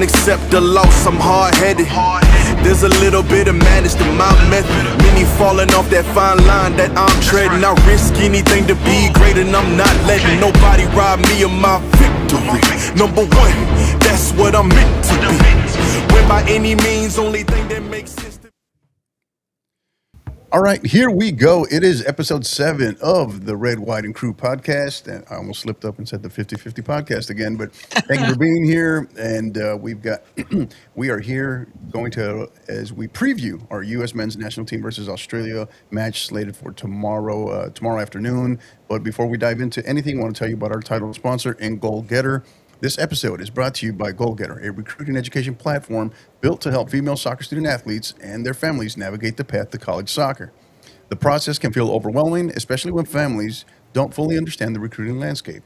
can accept the loss, I'm hard-headed. There's a little bit of madness to my method. Many falling off that fine line that I'm treading. I risk anything to be great, and I'm not letting nobody rob me of my victory. Number one, that's what I'm meant to be. When by any means, only thing that makes sense to All right, here we go. It is episode 7 of the Red, White, and Crew podcast. And I almost slipped up and said the 50-50 podcast again, but thank you for being here. And we are here going to, as we preview our U.S. men's national team versus Australia match slated for tomorrow afternoon. But before we dive into anything, I want to tell you about our title sponsor and Goal Getter. This episode is brought to you by Goal Getter, a recruiting education platform built to help female soccer student athletes and their families navigate the path to college soccer. The process can feel overwhelming, especially when families don't fully understand the recruiting landscape.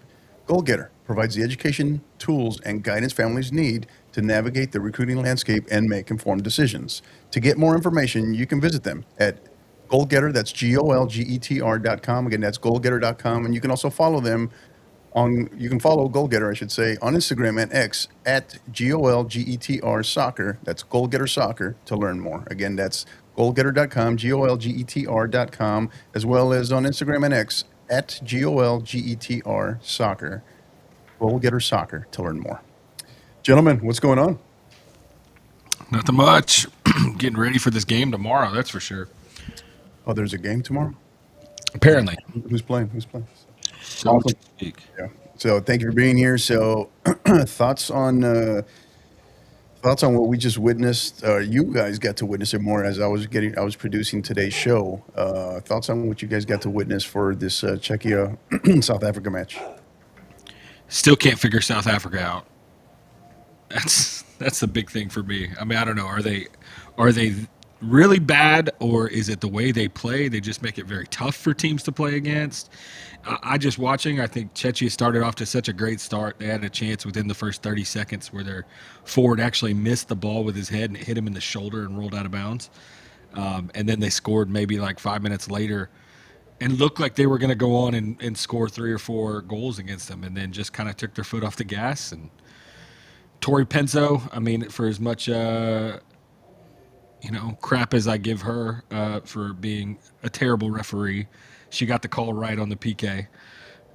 Goal Getter provides the education, tools, and guidance families need to navigate the recruiting landscape and make informed decisions. To get more information, you can visit them at GoalGetter, that's GOLGETR.com. Again, that's GoalGetter.com, and you can also follow them you can follow Goal Getter, I should say, on Instagram and X at GOLGETR Soccer. That's Goal Getter Soccer to learn more. Again, that's GoalGetter.com, GOLGETR.com, as well as on Instagram and X at GOLGETR Soccer. Goal Getter Soccer to learn more. Gentlemen, what's going on? Nothing much. Getting ready for this game tomorrow, that's for sure. Oh, there's a game tomorrow? Apparently. Who's playing? So Awesome. Yeah. So thank you for being here. So thoughts on what we just witnessed. You guys got to witness it more as I was producing today's show. Thoughts on what you guys got to witness for this Czechia South Africa match. Still can't figure South Africa out. That's the big thing for me. I mean, I don't know. Are they really bad, or is it the way they play? They just make it very tough for teams to play against. I think Czechia started off to such a great start. They had a chance within the first 30 seconds where their forward actually missed the ball with his head and it hit him in the shoulder and rolled out of bounds. And then they scored maybe like 5 minutes later and looked like they were going to go on and score 3 or 4 goals against them, and then just kind of took their foot off the gas. And Tori Penso, I mean, for as much crap as I give her for being a terrible referee, she got the call right on the PK.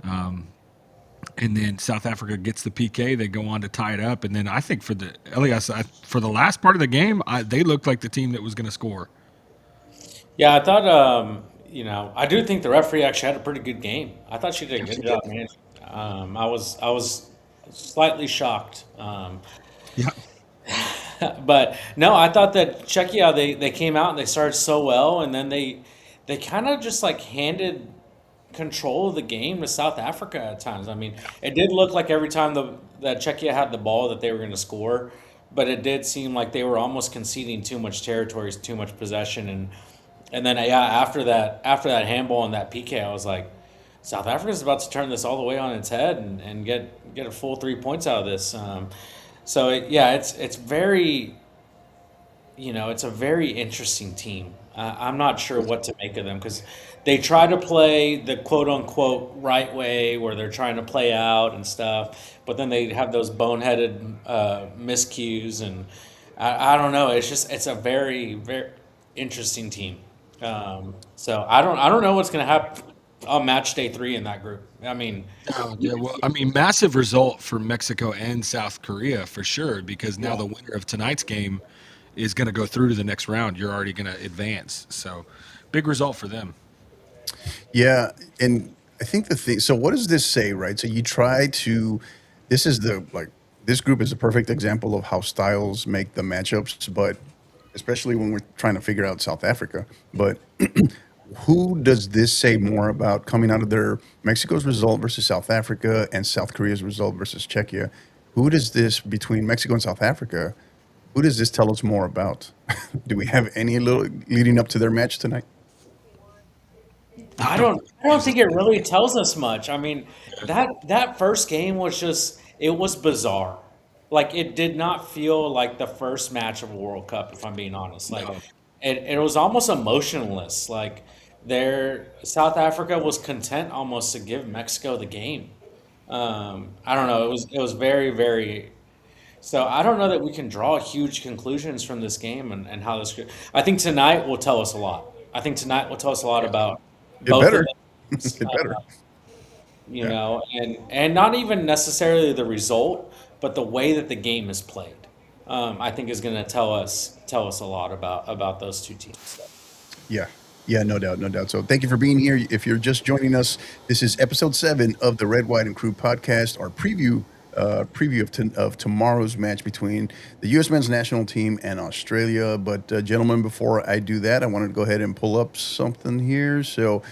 And then South Africa gets the PK. They go on to tie it up. And then I think for the last part of the game, they looked like the team that was going to score. Yeah, I thought, I do think the referee actually had a pretty good game. I thought she did a good job, man. I was slightly shocked. Yeah. But no, I thought that Czechia, they came out and they started so well, and then they kind of just like handed control of the game to South Africa at times. I mean, it did look like every time that Czechia had the ball that they were going to score, but it did seem like they were almost conceding too much territory, too much possession, and then after that handball and that PK, I was like, South Africa's about to turn this all the way on its head and get a full 3 points out of this. It's very, it's a very interesting team. I'm not sure what to make of them because they try to play the quote unquote right way where they're trying to play out and stuff, but then they have those boneheaded miscues, and I don't know. It's a very, very interesting team. So I don't know what's going to happen on match day 3 in that group. I mean, massive result for Mexico and South Korea for sure, because now the winner of tonight's game is going to go through to the next round. You're already going to advance. So big result for them. Yeah. And I think so what does this say, right? So you try to, this group is a perfect example of how styles make the matchups, but especially when we're trying to figure out South Africa. But who does this say more about coming out of their Mexico's result versus South Africa and South Korea's result versus Czechia? Who does this, between Mexico and South Africa, who does this tell us more about? Do we have any little leading up to their match tonight? I don't think it really tells us much. I mean, that first game was it was bizarre. Like, it did not feel like the first match of a World Cup, if I'm being honest. Like, it was almost emotionless. Like, South Africa was content almost to give Mexico the game. I don't know. It was very, very So I don't know that we can draw huge conclusions from this game and how this. I think tonight will tell us a lot. I think tonight will tell us a lot about It both of better. them. It better. You Yeah. know, and not even necessarily the result, but the way that the game is played. I think is going to tell us a lot about those two teams. So. Yeah. Yeah, no doubt, no doubt. So thank you for being here. If you're just joining us, this is episode 7 of the Red, White, and Crew podcast, our preview of tomorrow's match between the U.S. men's national team and Australia. But gentlemen, before I do that, I wanted to go ahead and pull up something here. So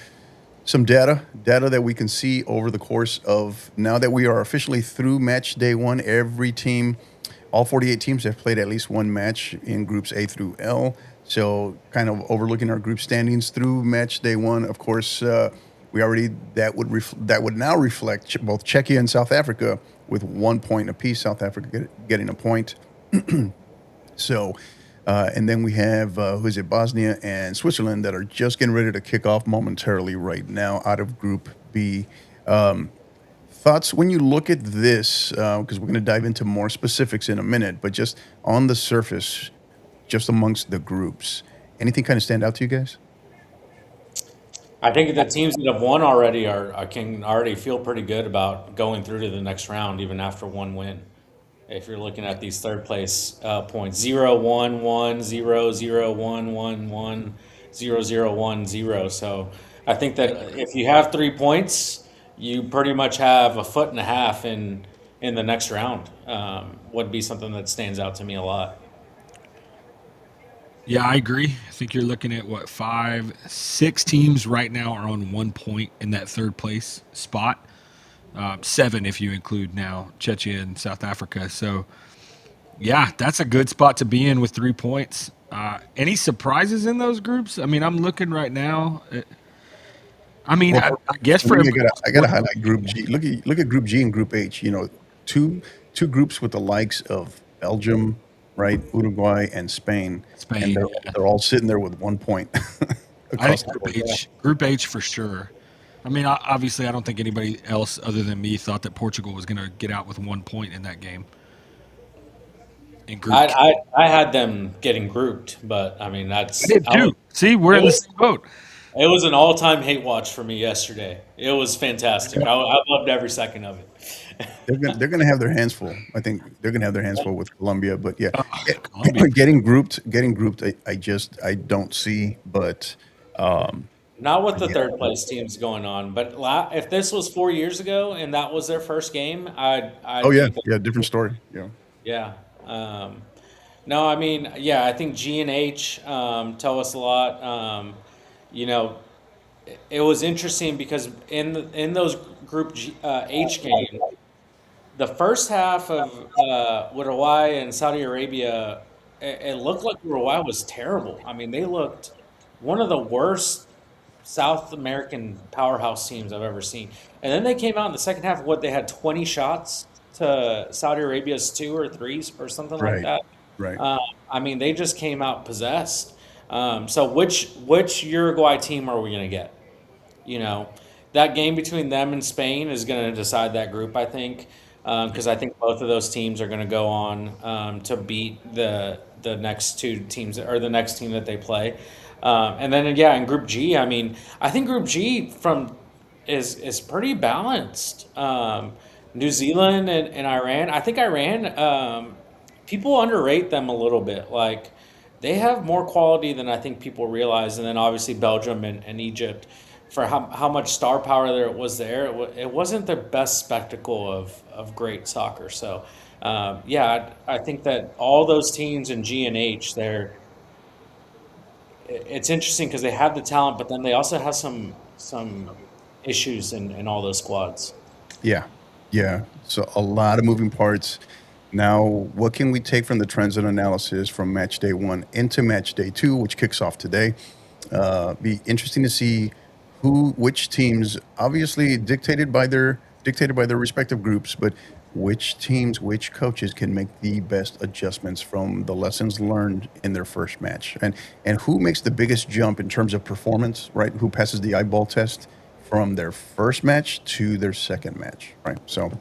some data that we can see over the course of, now that we are officially through match day 1, every team, all 48 teams have played at least one match in groups A through L. So kind of overlooking our group standings through match day 1. Of course, we already, that would now reflect both Czechia and South Africa with 1 point apiece. South Africa getting a point. So, and then we have Bosnia and Switzerland that are just getting ready to kick off momentarily right now out of Group B. Thoughts when you look at this, because we're going to dive into more specifics in a minute, but just on the surface, just amongst the groups, anything kind of stand out to you guys? I think the teams that have won already can already feel pretty good about going through to the next round, even after one win. If you're looking at these third place points, 0-1-1, 0-0-1-1-1, 0-0-1-0. So I think that if you have 3 points, you pretty much have a foot and a half in the next round. Would be something that stands out to me a lot. Yeah, I agree. I think you're looking at what 6 teams right now are on 1 point in that third place spot. 7 if you include now Czechia and South Africa. So yeah, that's a good spot to be in with 3 points. Any surprises in those groups? I mean, I'm looking right now. Well, I guess for for me, every, I gotta highlight Group G. Look at Group G and Group H. You know, two groups with the likes of Belgium, right, Uruguay, and Spain, and Spain. Yeah. they're all sitting there with 1 point I across think the board. Group H for sure. I mean, obviously, I don't think anybody else other than me thought that Portugal was going to get out with 1 point in that game. In Group K. I had them getting grouped, but I mean I that's did too. See, we're it in the was same boat. it was an all-time hate watch for me yesterday. It was fantastic. I loved every second of it. They're gonna have their hands full. I think they're gonna have their hands full with Colombia. But yeah, Colombia. getting grouped. I don't see. But Not with the yeah, third place teams going on, but if this was 4 years ago and that was their first game, oh I'd yeah, be yeah, different story. Yeah, yeah. No, I mean, yeah, I think G and H tell us a lot. You know, it was interesting because in those Group H games, the first half of Uruguay and Saudi Arabia, it looked like Uruguay was terrible. I mean, they looked one of the worst South American powerhouse teams I've ever seen. And then they came out in the second half. What they had 20 shots to Saudi Arabia's 2 or 3 or something like right, that. right. I mean, they just came out possessed. So which Uruguay team are we going to get? You know, that game between them and Spain is going to decide that group, I think, because I think both of those teams are going to go on to beat the next two teams or the next team that they play. And then yeah, in Group G, I mean, I think Group G is pretty balanced. New Zealand and Iran. I think Iran. People underrate them a little bit. Like they have more quality than I think people realize. And then obviously Belgium and Egypt, for how much star power there was there, it wasn't the best spectacle of great soccer. So yeah, I think that all those teams in G and H, it's interesting because they have the talent, but then they also have some issues in all those squads. Yeah, yeah. So a lot of moving parts. Now, what can we take from the trends and analysis from match day 1 into match day 2, which kicks off today? Be interesting to see which teams, obviously dictated by their respective groups, but which teams, which coaches can make the best adjustments from the lessons learned in their first match, and who makes the biggest jump in terms of performance, right? Who passes the eyeball test from their first match to their second match, right? So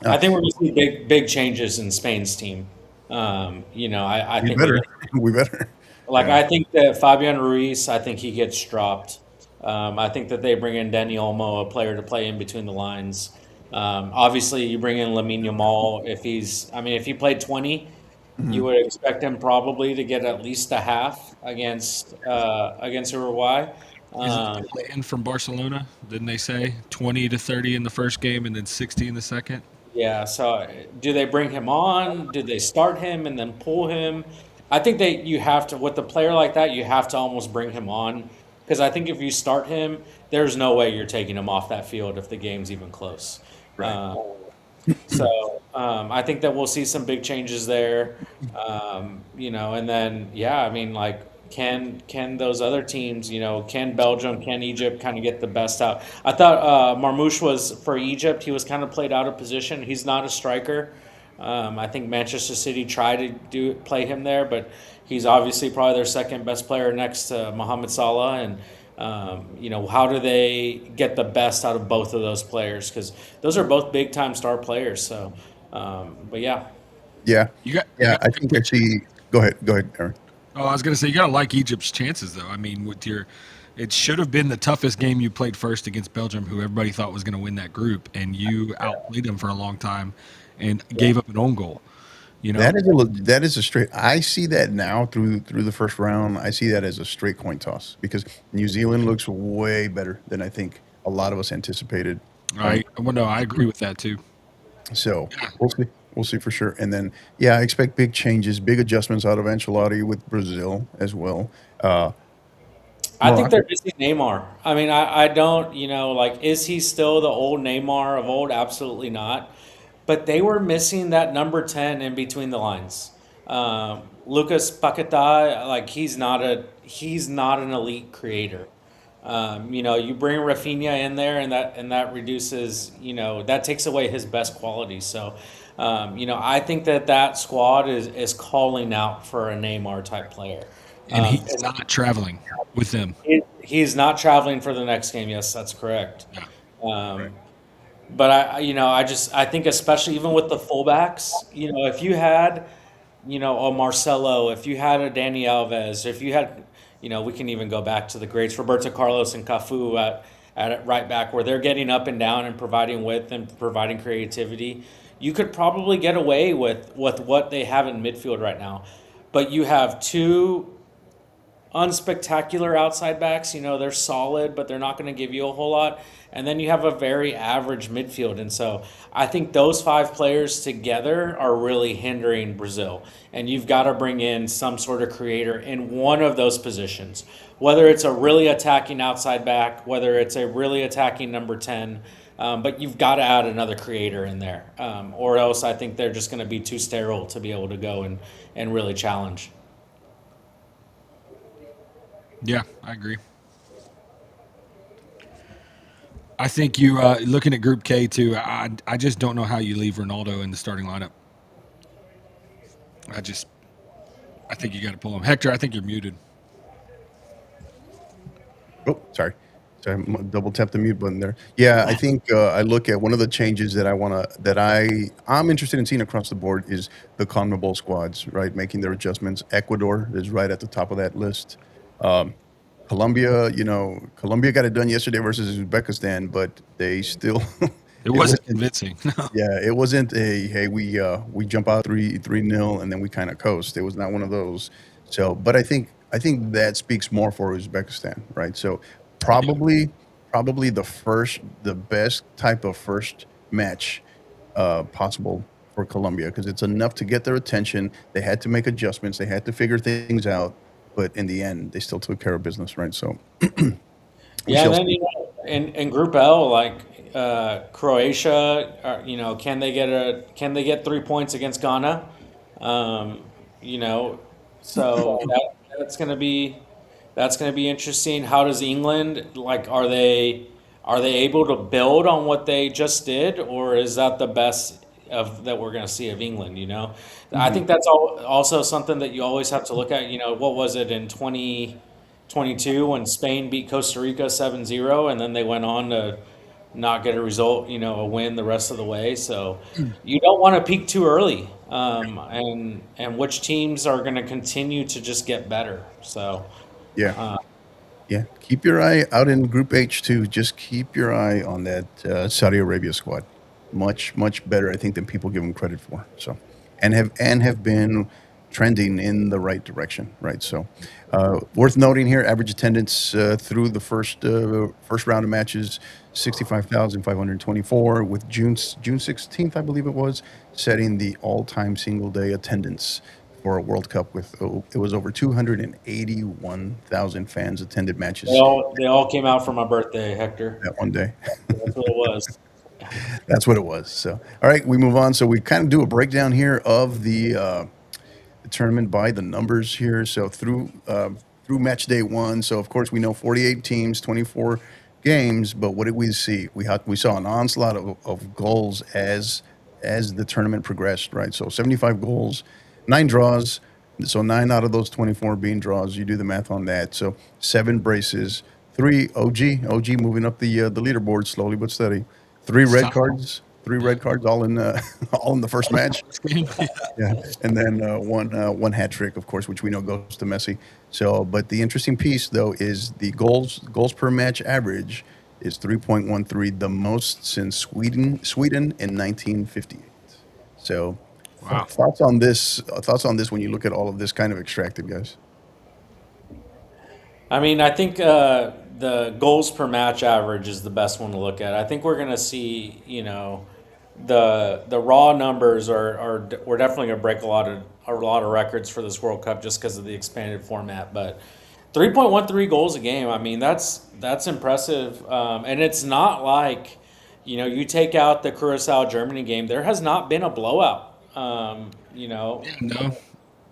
I think we're going to see big changes in Spain's team. I We think we're better. going We better. like Yeah. I think that Fabian Ruiz, I think he gets dropped. I think that they bring in Danny Olmo, a player to play in between the lines. Obviously, you bring in Lamine Yamal if he played 20, you Mhm. would expect him probably to get at least a half against Uruguay. Isn't Um, that land from Barcelona? Didn't they say 20 to 30 in the first game and then 60 in the second? Yeah, so do they bring him on? Do they start him and then pull him? I think that you have to, with a player like that, you have to almost bring him on because I think if you start him, there's no way you're taking him off that field if the game's even close. Right. I think that we'll see some big changes there. And then yeah, I mean, like, can those other teams, can Belgium, can Egypt kind of get the best out? I thought Marmoush was for Egypt. He was kind of played out of position. He's not a striker. I think Manchester City tried to play him there, but he's obviously probably their second best player next to Mohamed Salah. And how do they get the best out of both of those players? Because those are both big time star players. So, but yeah. Yeah. You Yeah. got I think I see. Go ahead. Go ahead, Aaron. Oh, I was gonna say you gotta like Egypt's chances though. I mean, it should have been the toughest game you played first against Belgium, who everybody thought was gonna win that group, and you outplayed them for a long time, and gave up an own goal. You know, That is a straight. I see that now through the first round. I see that as a straight coin toss because New Zealand looks way better than I think a lot of us anticipated. well, no, I agree with that too. So we'll see. We'll see for sure. And then, yeah, I expect big changes, big adjustments out of Ancelotti with Brazil as well. I think Morocco. they're missing Neymar. I mean, I don't, like, is he still the old Neymar of old? Absolutely not. But they were missing that number 10 in between the lines. Lucas Paquetá, like, he's not an elite creator. You bring Rafinha in there, and that reduces, that takes away his best qualities. So, I think that squad is calling out for a Neymar type player. And he's not traveling with them. He's not traveling for the next game. Yes, that's correct. Yeah. Right. But I think especially even with the fullbacks, if you had, a Marcelo, if you had a Danny Alves, if you had, we can even go back to the greats, Roberto Carlos and Cafu at right back, where they're getting up and down and providing width and providing creativity. You could probably get away with what they have in midfield right now. But you have two unspectacular outside backs. They're solid, but they're not going to give you a whole lot. And then you have a very average midfield. And so I think those five players together are really hindering Brazil. And you've got to bring in some sort of creator in one of those positions, whether it's a really attacking outside back, whether it's a really attacking number 10. But you've got to add another creator in there, or else I think they're just going to be too sterile to be able to go and really challenge. Yeah, I agree. I think you looking at Group K too. I just don't know how you leave Ronaldo in the starting lineup. I just I think you got to pull him. Hector, I think you're muted. Oh, sorry. So I double tap the mute button there. Yeah, I think I look at one of the changes that I'm interested in seeing across the board is the CONMEBOL squads, right? Making their adjustments. Ecuador is right at the top of that list. Um, Colombia, Colombia got it done yesterday versus Uzbekistan, but they still It wasn't convincing. yeah, it wasn't a hey we jump out 3-0 and then we kind of coast. It was not one of those. So, but I think that speaks more for Uzbekistan, right? So probably the best type of first match possible for Colombia because it's enough to get their attention. They had to make adjustments. They had to figure things out, but in the end, they still took care of business, right? So we Yeah, and shall then see. in Group L, like Croatia, can they get 3 points against Ghana? You know, so that's gonna be interesting. How does England, like, are they able to build on what they just did, or is that the best of that we're gonna see of England? I Mhm. think that's also something that you always have to look at. What was it in 2022 when Spain beat Costa Rica 7-0, and then they went on to not get a result, a win the rest of the way. So you don't want to peak too early, and which teams are going to continue to just get better. So Yeah. Yeah, keep your eye out in Group H too. Just keep your eye on that Saudi Arabia squad. Much better, I think, than people give them credit for. So, and have been trending in the right direction. Right. So, worth noting here: average attendance through the first round of matches, 65,524, with June 16th, I believe it was, setting the all-time single-day attendance for a World Cup with it was over 281,000 fans attended they matches all they all came out for my birthday, Hector. that one day. That's what it was. That's what it was. So, all right, we move on. So we kind of do a breakdown here of the tournament by the numbers here. So through match day one. So of course we know 48 teams, 24 games. But what did we see? We saw an onslaught of goals as the tournament progressed. Right. So 75 goals, 9 draws. So 9 out of those 24 being draws. You do the math on that. So 7 braces, 3 OG moving up the leaderboard slowly but steady. Three red Stop. cards. Three red cards, all in all in the first match. Yeah, and then one hat trick, of course, which we know goes to Messi. So, but the interesting piece though is the goals per match average is 3.13, the most since Sweden in 1958. So, Wow. thoughts on this? Thoughts on this when you look at all of this kind of extracted, guys? I mean, I think the goals per match average is the best one to look at. I think we're going to see, the raw numbers are we're definitely going to break a lot of records for this World Cup just because of the expanded format. But 3.13 goals a game, I mean, that's impressive, and it's not like, you take out the Curacao Germany game, there has not been a blowout. No,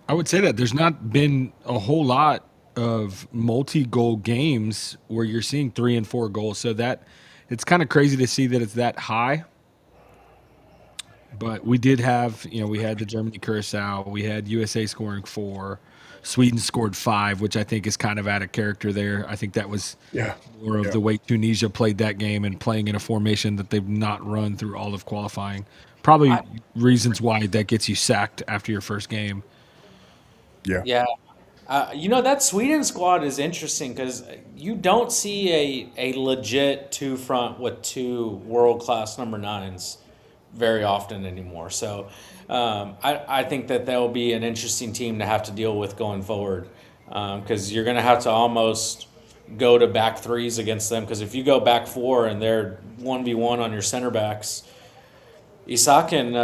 I would say that there's not been a whole lot of multi-goal games where you're seeing 3 and 4 goals. So that it's kind of crazy to see that it's that high. But we did have, we had the Germany Curacao, we had USA scoring 4, Sweden scored 5, which I think is kind of out of character there. I think that was Yeah, more of yeah. the way Tunisia played that game and playing in a formation that they've not run through all of qualifying. Probably I, reasons why that gets you sacked after your first game. Yeah, yeah. That Sweden squad is interesting because you don't see a legit two front with two world class number nines very often anymore. So I think that will be an interesting team to have to deal with going forward because you're going to have to almost go to back threes against them because if you go back four and they're 1v1 on your center backs, Isak and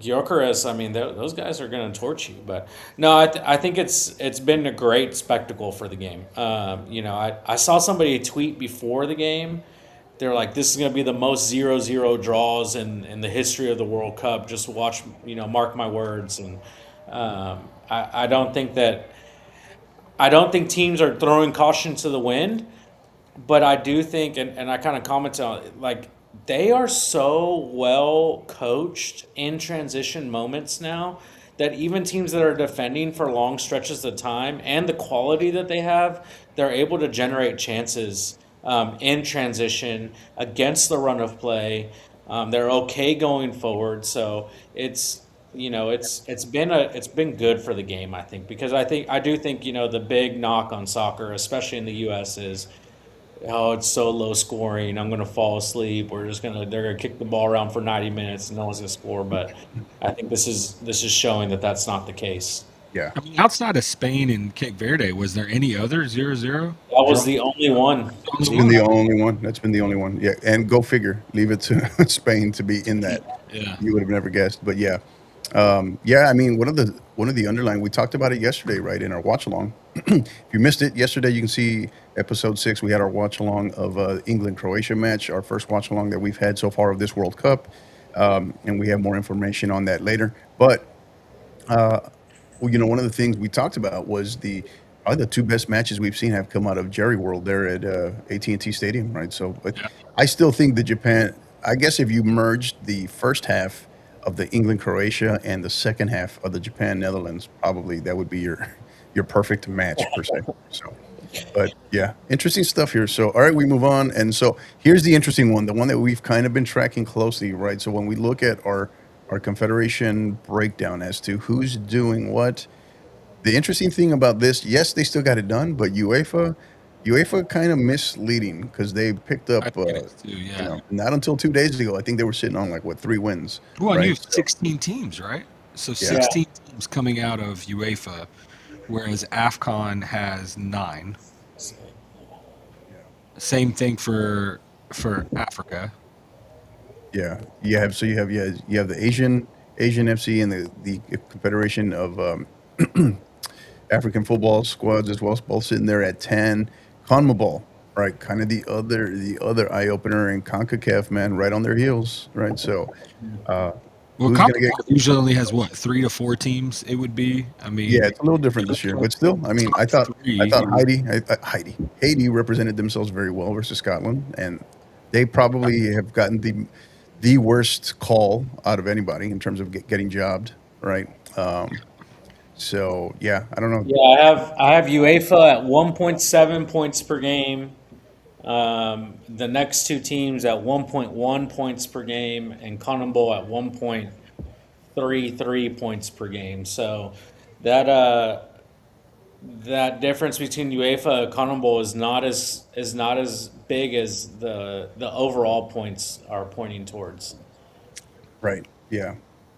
Gyökeres, I mean, those guys are going to torch you. But no, I think it's been a great spectacle for the game. I saw somebody tweet before the game. They're like, this is going to be the most 0-0 draws in the history of the World Cup. Just watch, mark my words. And I don't think teams are throwing caution to the wind. But I do think, and I kind of commented on it, like, they are so well coached in transition moments now that even teams that are defending for long stretches of time and the quality that they have, they're able to generate chances in transition against the run of play. They're okay going forward, so it's been good for the game, I think, because I do think the big knock on soccer, especially in the U.S., is it's so low scoring. I'm gonna fall asleep. They're gonna kick the ball around for 90 minutes and no one's gonna score. But I think this is showing that that's not the case. yeah. I mean, outside of Spain and Cape Verde, was there any other 0-0 That was draw? the only one. It's Only been one? the only one. That's been the only one. Yeah, and go figure. Leave it to Spain to be in that. Yeah. You would have never guessed, but yeah, yeah. I mean, one of the underlying. We talked about it yesterday, right, in our watch along. If you missed it yesterday, you can see episode 6. We had our watch along of England Croatia match, our first watch along that we've had so far of this World Cup, and we have more information on that later. But well, one of the things we talked about was probably the two best matches we've seen have come out of Jerry World there at AT&T Stadium, right? So, but Yeah. I still think the Japan. I guess if you merged the first half of the England Croatia and the second half of the Japan Netherlands, probably that would be your perfect match per se. So, But yeah, interesting stuff here. So, all right, we move on. And so here's the interesting one, the one that we've kind of been tracking closely, right? So when we look at our confederation breakdown as to who's doing what, the interesting thing about this, yes, they still got it done, but UEFA kind of misleading because they picked I up, think it is too. Yeah. not until 2 days ago. I think they were sitting on like what 3 wins, Well, and you right? have So 16 teams, right? So yeah, Yeah. 16 teams coming out of UEFA, whereas AFCON has 9. Same thing for Africa. yeah, you have the Asian FC and the Confederation of African football squads as well, both sitting there at 10. CONMEBOL, right? Kind of the other eye opener, and CONCACAF, man, right on their heels, right? So, uh, Well, who's gonna get? CONMEBOL usually only has what, 3 to 4 teams. It would be. I Yeah, mean, it's a little different this year, but still, I mean, top I three. thought Haiti represented themselves very well versus Scotland, and they probably have gotten the worst call out of anybody in terms of getting jobbed, right? So yeah, I don't know. Yeah, I have UEFA at 1.7 points per game. The next two teams at 1.1 points per game, and CONMEBOL at 1.33 points per game. So that that difference between UEFA and CONMEBOL is not as big as the overall points are pointing towards. Right. Yeah.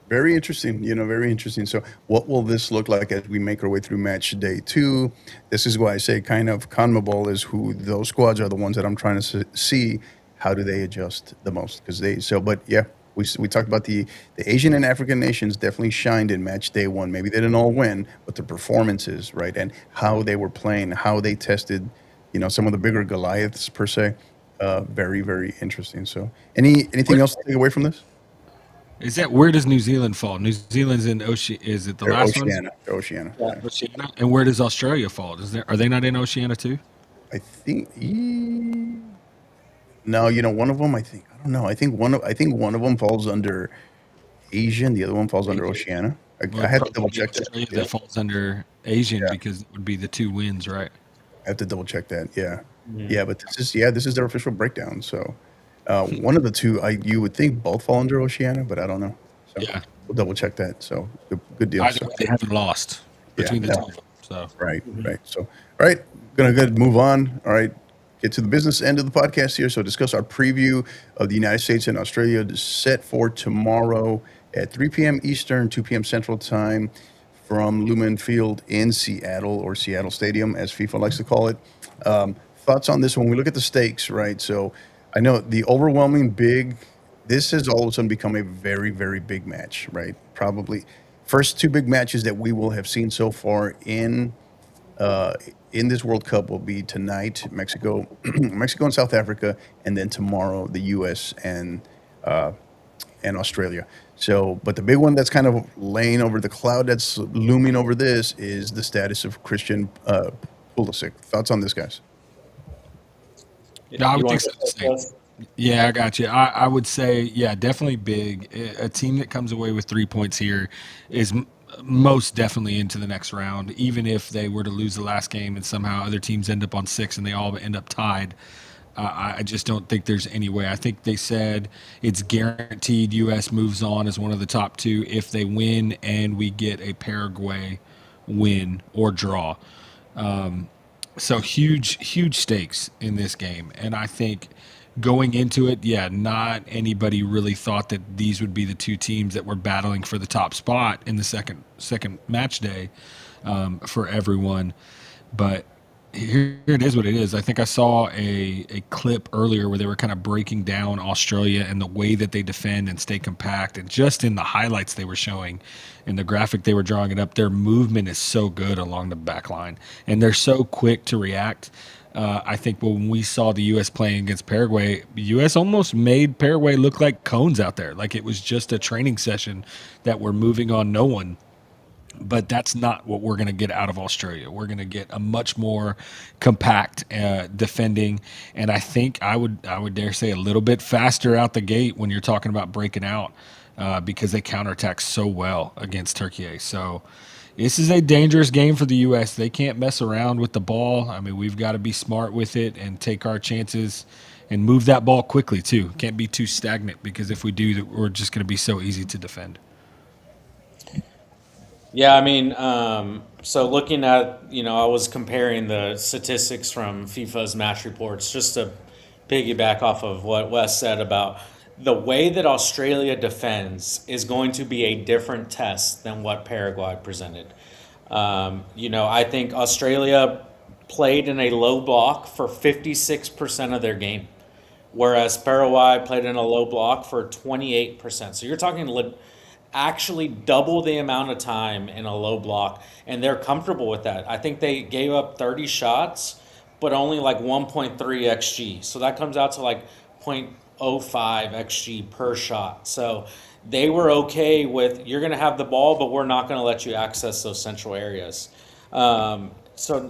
Very interesting. Very interesting. So, what will this look like as we make our way through match day 2? This is why I say kind of CONMEBOL is who those squads are the ones that I'm trying to see how do they adjust the most because but yeah, we talked about the Asian and African nations definitely shined in match day 1. Maybe they didn't all win, but the performances, right, and how they were playing, how they tested, some of the bigger Goliaths per se. Very very interesting. So, anything else to take away from this? Is that where does New Zealand fall? New Zealand's in Oceania. Is it the They're last one? Oceania. They're Oceania. Yeah. Yeah. Oceania. And where does Australia fall? Are they not in Oceania too? I think. No, one of them. I don't know. I think one of them falls under Asian. The other one falls under Oceania. Well, I it'd had to probably double be check that. Australia Yeah, that falls under Asian yeah. because it would be the 2 wins, right? I have to double check that. Yeah, yeah. But this is their official breakdown. So one of the two, you would think both fall under Oceania, but I don't know. So Yeah. we'll double check that. So good deal. Either So way, they haven't lost yeah, between the two no. of them. So Right, right. So, all right, gonna go move on. All right, get to the business end of the podcast here. So, discuss our preview of the United States and Australia set for tomorrow at 3 p.m. Eastern, 2 p.m. Central Time from Lumen Field in Seattle, or Seattle Stadium, as FIFA likes to call it. Thoughts on this when we look at the stakes, right? So, I know the overwhelming big. This has all of a sudden become a very, very big match, right? Probably first two big matches that we will have seen so far uh, in this World Cup will be tonight, Mexico, Mexico and South Africa, and then tomorrow the U.S. and Australia. So, but the big one that's kind of laying over the cloud that's looming over this is the status of Christian Pulisic. Thoughts on this, guys? no, I You would think want so. to The go same. first? Yeah, I got you. I would say, yeah, definitely big. A team that comes away with 3 points here is most definitely into the next round. Even if they were to lose the last game and somehow other teams end up on 6 and they all end up tied, I just don't think there's any way. I think they said it's guaranteed U.S. moves on as one of the top 2 if they win and we get a Paraguay win or draw. So huge stakes in this game, and I think going into it, yeah, not anybody really thought that these would be the 2 teams that were battling for the top spot in the second match day for everyone. But here it is what it is. I think I saw a clip earlier where they were kind of breaking down Australia and the way that they defend and stay compact. And just in the highlights they were showing and the graphic they were drawing it up, their movement is so good along the back line. And they're so quick to react. I think when we saw the U.S. playing against Paraguay, the U.S. almost made Paraguay look like cones out there. Like it was just a training session that we're moving on no one, but that's not what we're going to get out of Australia. We're going to get a much more compact defending, and I think I would dare say a little bit faster out the gate when you're talking about breaking out because they counterattack so well against Turkey. So, this is a dangerous game for the U.S. They can't mess around with the ball. I mean, we've got to be smart with it and take our chances and move that ball quickly too. Can't be too stagnant because if we do, we're just going to be so easy to defend. Yeah, I mean, so looking at, I was comparing the statistics from FIFA's match reports just to piggyback off of what Wes said about the way that Australia defends is going to be a different test than what Paraguay presented. I think Australia played in a low block for 56% of their game, whereas Paraguay played in a low block for 28%. So you're talking actually double the amount of time in a low block, and they're comfortable with that. I think they gave up 30 shots, but only like 1.3 xg. So that comes out to like 0.05 xg per shot. So they were okay with, you're going to have the ball, but we're not going to let you access those central areas. And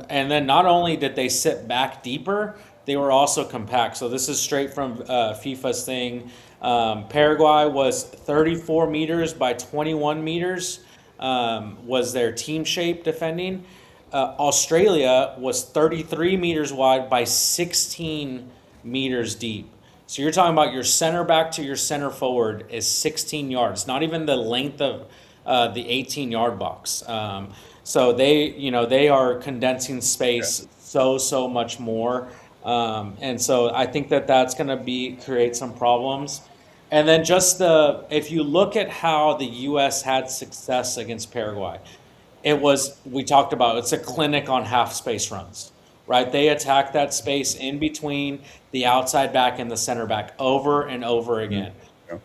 then not only did they sit back deeper, they were also compact. So this is straight from FIFA's thing. Paraguay was 34 meters by 21 meters, was their team shape defending. Australia was 33 meters wide by 16 meters deep. So you're talking about your center back to your center forward is 16 yards, not even the length of the 18-yard box. So they are condensing space so much more. And so I think that that's going to create some problems. And then if you look at how the U.S. had success against Paraguay, we talked about, it's a clinic on half space runs, right? They attack that space in between the outside back and the center back over and over again. Yeah.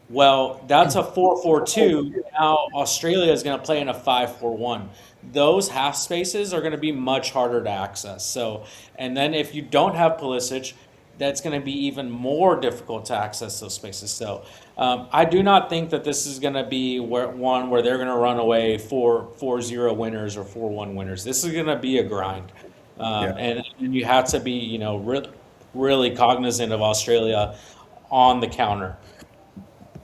Well, that's a 4-4-2. Now Australia is going to play in a 5-4-1. Those half spaces are going to be much harder to access. So, and then if you don't have Pulisic, that's going to be even more difficult to access those spaces. So, I do not think that this is going to be one where they're going to run away 4-0 winners or 4-1 winners. This is going to be a grind, and you have to be, really cognizant of Australia on the counter.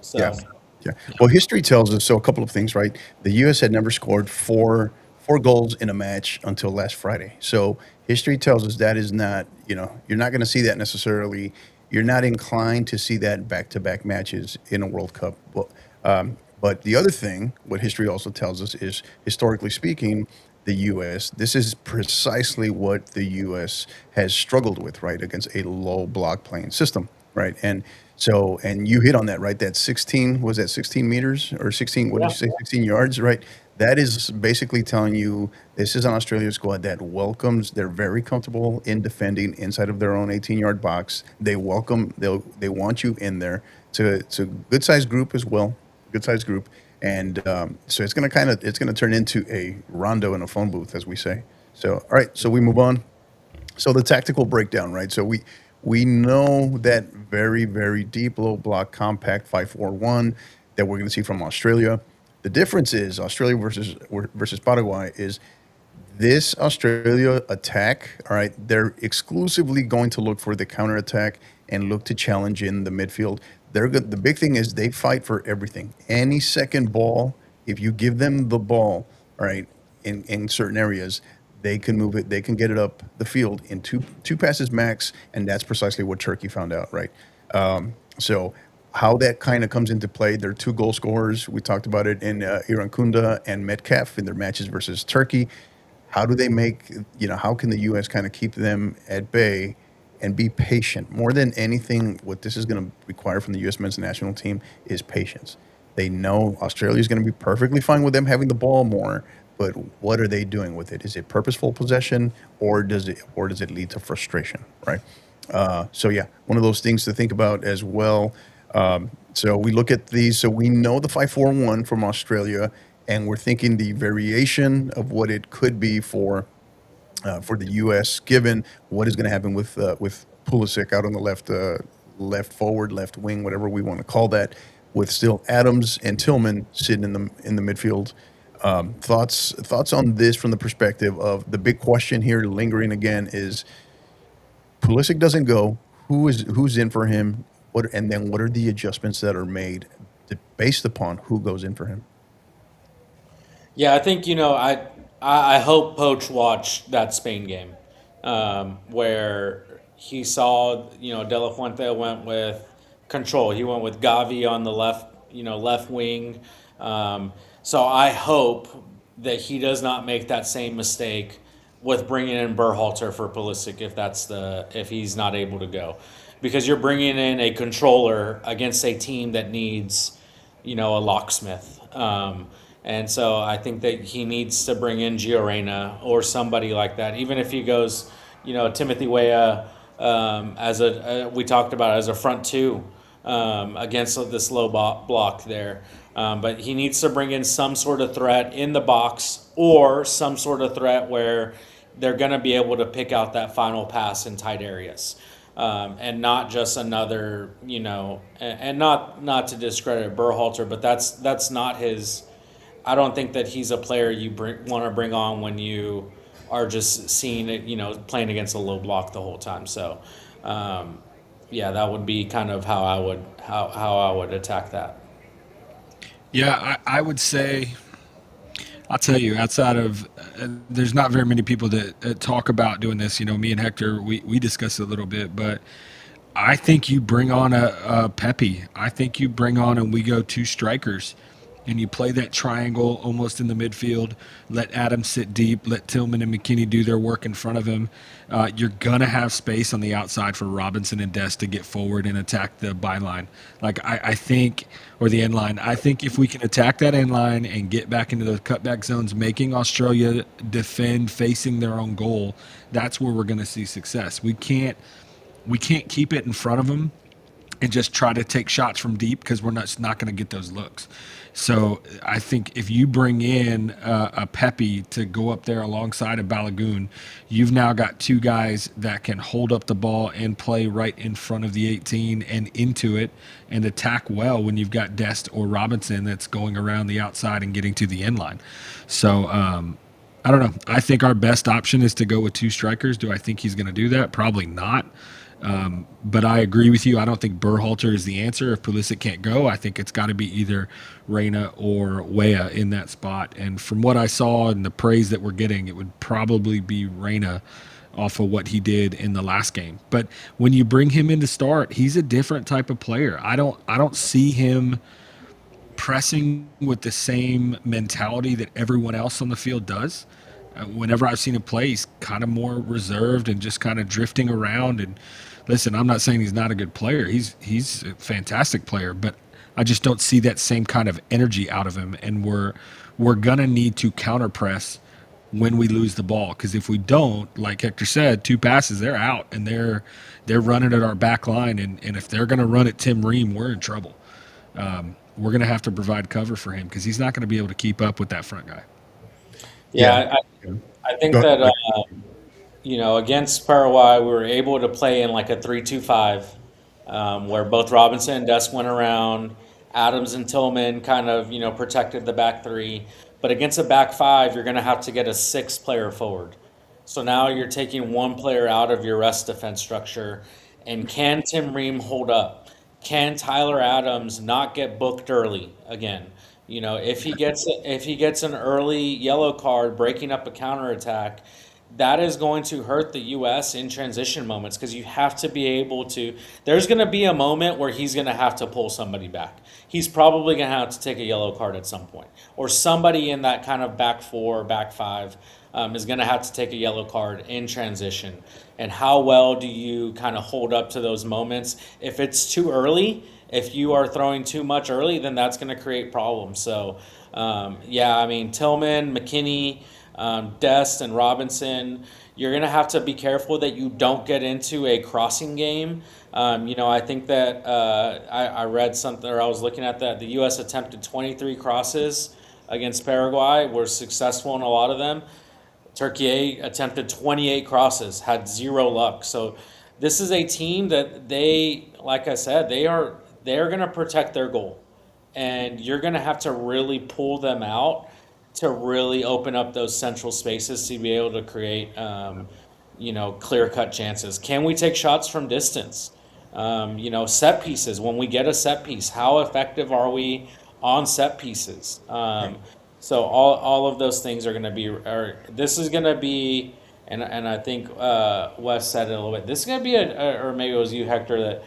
So. Yeah. Well, history tells us so. A couple of things, right? The U.S. had never scored four goals in a match until last Friday. So history tells us that is not, you're not going to see that necessarily. You're not inclined to see that back-to-back matches in a World Cup. But the other thing, what history also tells us is, historically speaking, the U.S., this is precisely what the U.S. has struggled with, right, against a low block playing system, right? And you hit on that, right? That 16 meters or 16, what did you say, 16 yards, right? That is basically telling you this is an Australia squad that welcomes, they're very comfortable in defending inside of their own 18-yard box. They want you in there. It's a good-sized group as well, good-sized group. And so it's going to turn into a rondo in a phone booth, as we say. So, all right, so we move on. So the tactical breakdown, right? So we know that very, very deep, low block, compact 5-4-1 that we're going to see from Australia. The difference is Australia versus Paraguay is this Australia attack, all right, they're exclusively going to look for the counterattack and look to challenge in the midfield. They're good. The big thing is they fight for everything. Any second ball, if you give them the ball, all right, in certain areas, they can move it. They can get it up the field in two passes max, and that's precisely what Turkey found out, right? So how that kind of comes into play, they're two goal scorers. We talked about it in Irankunda and Metcalf in their matches versus Turkey. How do they how can the U.S. kind of keep them at bay and be patient? More than anything, what this is going to require from the U.S. men's national team is patience. They know Australia is going to be perfectly fine with them having the ball more, but what are they doing with it? Is it purposeful possession, or does it lead to frustration, right? So yeah, one of those things to think about as well. So we look at these. So we know the 5-4-1 from Australia, and we're thinking the variation of what it could be for the U.S. given what is going to happen with Pulisic out on the left forward, left wing, whatever we want to call that, with still Adams and Tillman sitting in the midfield. Thoughts on this from the perspective of the big question here lingering again is Pulisic doesn't go. Who's in for him? And then what are the adjustments that are made based upon who goes in for him? Yeah, I think I hope Poach watched that Spain game, where he saw De La Fuente went with control. He went with Gavi on the left, left wing. So I hope that he does not make that same mistake with bringing in Berhalter for Pulisic if he's not able to go, because you're bringing in a controller against a team that needs a locksmith. And so I think that he needs to bring in Gio Reyna or somebody like that. Even if he goes, Timothy Weah we talked about as a front two against this low block there. But he needs to bring in some sort of threat in the box or some sort of threat where they're going to be able to pick out that final pass in tight areas. And not just another, and not to discredit Berhalter, but that's not his. I don't think that he's a player you want to bring on when you are just seeing it, playing against a low block the whole time. So, yeah, that would be kind of how I would attack that. Yeah, I would say, I'll tell you, outside of, there's not very many people that talk about doing this. Me and Hector, we discussed it a little bit, but I think you bring on a Pepe. I think you bring on and we go two strikers, and you play that triangle almost in the midfield. Let Adams sit deep. Let Tillman and McKinney do their work in front of him. You're gonna have space on the outside for Robinson and Dest to get forward and attack the byline. Like I think, or the end line. I think if we can attack that end line and get back into those cutback zones, making Australia defend facing their own goal, that's where we're gonna see success. We can't keep it in front of them and just try to take shots from deep because we're not going to get those looks. So I think if you bring in a Pepe to go up there alongside of Balagoon, you've now got two guys that can hold up the ball and play right in front of the 18 and into it and attack well when you've got Dest or Robinson that's going around the outside and getting to the end line. So I don't know. I think our best option is to go with two strikers. Do I think he's going to do that? Probably not. But I agree with you. I don't think Berhalter is the answer. If Pulisic can't go, I think it's got to be either Reyna or Weah in that spot. And from what I saw and the praise that we're getting, it would probably be Reyna off of what he did in the last game. But when you bring him in to start, he's a different type of player. I don't see him pressing with the same mentality that everyone else on the field does. Whenever I've seen him play, he's kind of more reserved and just kind of drifting around. And listen, I'm not saying he's not a good player. He's a fantastic player, but I just don't see that same kind of energy out of him. And we're gonna need to counter press when we lose the ball, because if we don't, like Hector said, two passes, they're out, and they're running at our back line. And if they're gonna run at Tim Ream, we're in trouble. We're going to have to provide cover for him because he's not going to be able to keep up with that front guy. Yeah. Yeah, I think Go that ahead. against Paraguay, we were able to play in like a 3-2-5, where both Robinson and Dest went around. Adams and Tillman kind of, protected the back three. But against a back five, you're going to have to get a sixth player forward. So now you're taking one player out of your rest defense structure. And can Tim Ream hold up? Can Tyler Adams not get booked early again? If he gets an early yellow card breaking up a counterattack, that is going to hurt the U.S. in transition moments, because you have to be able to. There's going to be a moment where he's going to have to pull somebody back. He's probably going to have to take a yellow card at some point, or somebody in that kind of back four, back five is going to have to take a yellow card in transition. And how well do you kind of hold up to those moments? If it's too early, if you are throwing too much early, then that's going to create problems. So, yeah, I mean, Tillman, McKinney, Dest, and Robinson, you're going to have to be careful that you don't get into a crossing game. I think that I read something, or I was looking at that the U.S. attempted 23 crosses against Paraguay, were successful in a lot of them. Turkey attempted 28 crosses, had zero luck. So this is a team that like I said, they're going to protect their goal, and you're going to have to really pull them out to really open up those central spaces to be able to create, clear cut chances. Can we take shots from distance? Set pieces. When we get a set piece, how effective are we on set pieces? So all of those things are going to be, or this is going to be, and I think Wes said it a little bit. This is going to be or maybe it was you, Hector, that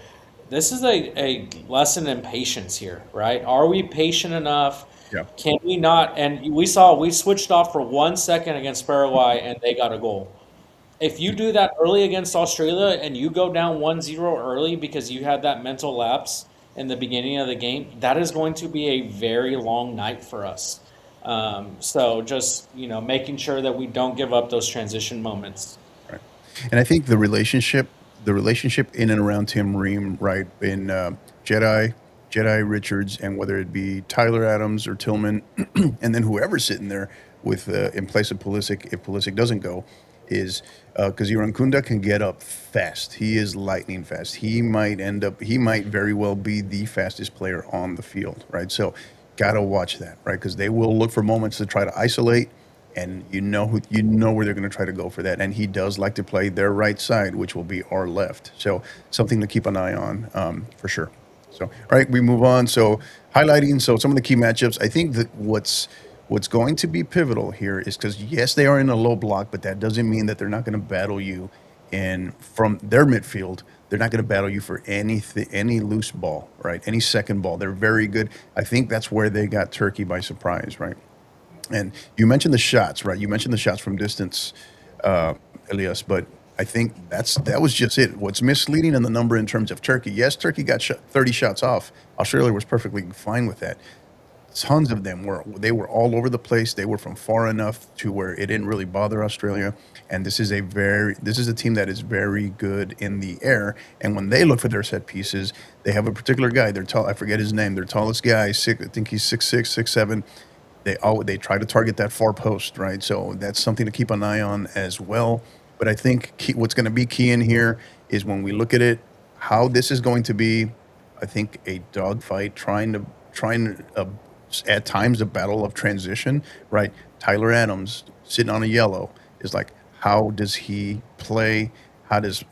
this is a lesson in patience here, right? Are we patient enough? Yeah. Can we not? And we switched off for 1 second against Paraguay and they got a goal. If you do that early against Australia and you go down 1-0 early because you had that mental lapse in the beginning of the game, that is going to be a very long night for us. So just, making sure that we don't give up those transition moments. Right. And I think the relationship in and around Tim Ream, right, in Jedi Richards, and whether it be Tyler Adams or Tillman, and then whoever's sitting there with in place of Pulisic, if Pulisic doesn't go, is because Kunda can get up fast. He is lightning fast. He might very well be the fastest player on the field, right? So, gotta watch that, right? Because they will look for moments to try to isolate, and where they're going to try to go for that. And he does like to play their right side, which will be our left. So something to keep an eye on for sure. So all right, we move on. So highlighting some of the key matchups. I think that what's going to be pivotal here is because yes, they are in a low block, but that doesn't mean that they're not going to battle you. And from their midfield, they're not going to battle you for any loose ball, right? Any second ball. They're very good. I think that's where they got Turkey by surprise, right? And you mentioned the shots, right? You mentioned the shots from distance, Elias, but I think that was just it. What's misleading in the number in terms of Turkey? Yes, Turkey got 30 shots off. Australia was perfectly fine with that. Tons of them were all over the place. They were from far enough to where it didn't really bother Australia. And this is a team that is very good in the air. And when they look for their set pieces, they have a particular guy. They're tall. I forget his name. Their tallest guy, I think he's 6'6", 6'7". They try to target that far post, right? So that's something to keep an eye on as well. But I think what's going to be key in here is when we look at it, how this is going to be, I think, a dogfight, trying at times a battle of transition, right? Tyler Adams sitting on a yellow is like, how does he play? How does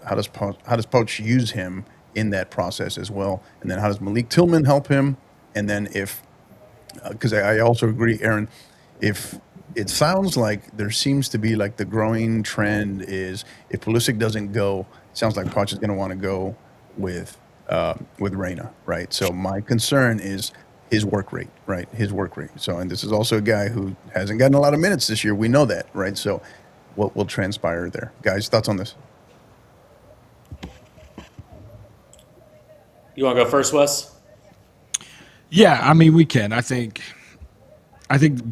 Poach use him in that process as well? And then how does Malik Tillman help him? And then because I also agree, Aaron, if it sounds like there seems to be like the growing trend is if Pulisic doesn't go, it sounds like Poch is going to want to go with Reyna, right? So my concern is his work rate, right? His work rate. So, and this is also a guy who hasn't gotten a lot of minutes this year. We know that, right? So what will transpire there? Guys, thoughts on this? You want to go first, Wes? Yeah, I mean we can. I think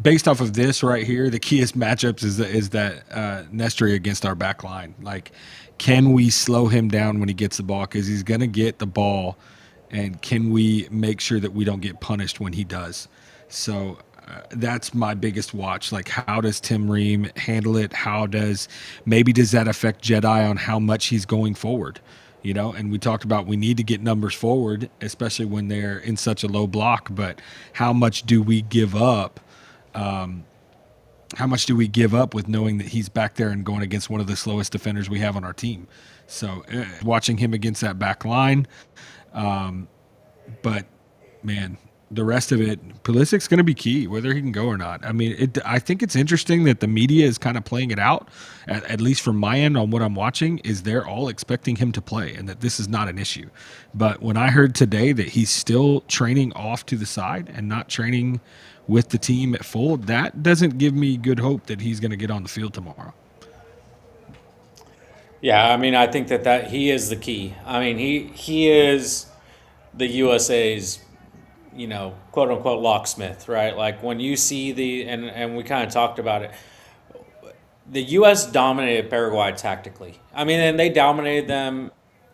based off of this right here, the keyest matchups is that Nestri against our back line. Like, can we slow him down when he gets the ball? Because he's gonna get the ball, and can we make sure that we don't get punished when he does? So that's my biggest watch. Like, how does Tim Ream handle it? Does that affect Jedi on how much he's going forward? And we talked about we need to get numbers forward, especially when they're in such a low block. But how much do we give up? How much do we give up with knowing that he's back there and going against one of the slowest defenders we have on our team? So watching him against that back line. But, man, the rest of it, Pulisic's going to be key, whether he can go or not. I mean, I think it's interesting that the media is kind of playing it out, at least from my end on what I'm watching, is they're all expecting him to play and that this is not an issue. But when I heard today that he's still training off to the side and not training with the team at full, that doesn't give me good hope that he's going to get on the field tomorrow. Yeah, I mean, I think that he is the key. I mean, he is the USA's, quote unquote locksmith, right? Like when you see and we kind of talked about it, the U.S. dominated Paraguay tactically. I mean, and they dominated them,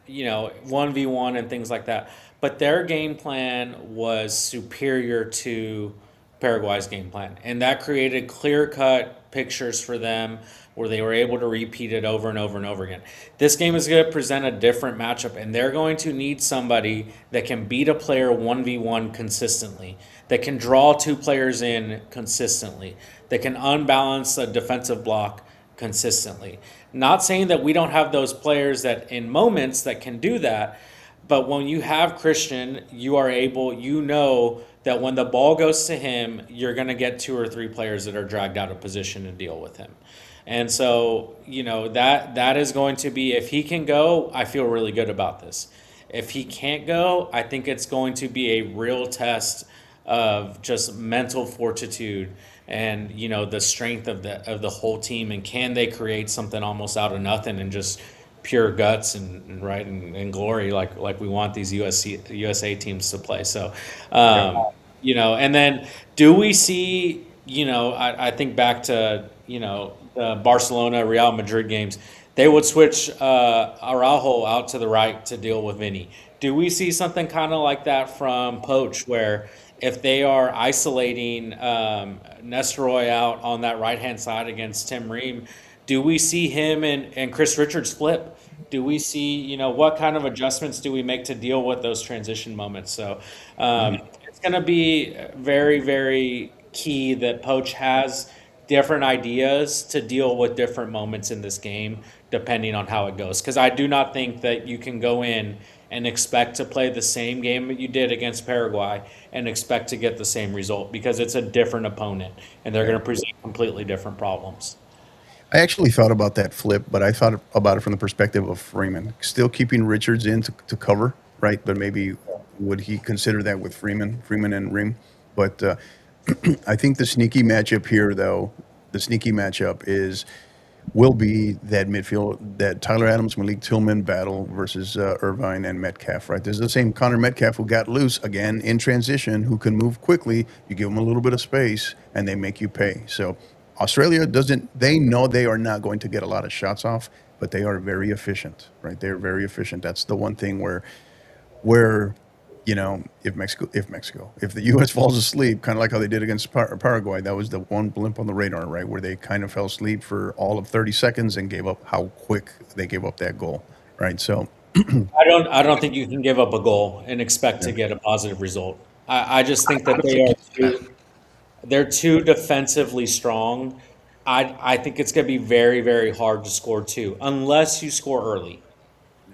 1v1 and things like that. But their game plan was superior to Paraguay's game plan. And that created clear-cut pictures for them where they were able to repeat it over and over and over again. This game is going to present a different matchup, and they're going to need somebody that can beat a player 1v1 consistently, that can draw two players in consistently, that can unbalance a defensive block consistently. Not saying that we don't have those players that in moments that can do that, But when you have Christian, you are able, you know that when the ball goes to him, you're going to get two or three players that are dragged out of position to deal with him. And so, that is going to be, if he can go, I feel really good about this. If he can't go, I think it's going to be a real test of just mental fortitude and the strength of the whole team, and can they create something almost out of nothing and just pure guts and glory like we want these USA teams to play. So and then do we see I think back to the Barcelona Real Madrid games. They would switch Araujo out to the right to deal with Vinny. Do we see something kind of like that from Poach, where if they are isolating Nestroy out on that right-hand side against Tim Ream, do we see him and Chris Richards flip? Do we see, what kind of adjustments do we make to deal with those transition moments? So it's going to be very, very key that Poach has different ideas to deal with different moments in this game, depending on how it goes. Because I do not think that you can go in and expect to play the same game that you did against Paraguay and expect to get the same result, because it's a different opponent and they're going to present completely different problems. I actually thought about that flip, but I thought about it from the perspective of Freeman, still keeping Richards in to cover, right? But maybe would he consider that with Freeman and Ream? But I think the sneaky matchup here, though, will be that midfield, that Tyler Adams, Malik Tillman battle versus Irvine and Metcalf, right? There's the same Connor Metcalf who got loose again in transition, who can move quickly. You give them a little bit of space and they make you pay. So Australia they know they are not going to get a lot of shots off, but they are very efficient, right? They're very efficient. That's the one thing where if the U.S. falls asleep, kind of like how they did against Paraguay, that was the one blimp on the radar, right, where they kind of fell asleep for all of 30 seconds and gave up how quick they gave up that goal, right? So I don't think you can give up a goal and expect to get a positive result. I just think that they're too defensively strong. I think it's going to be very, very hard to score two unless you score early.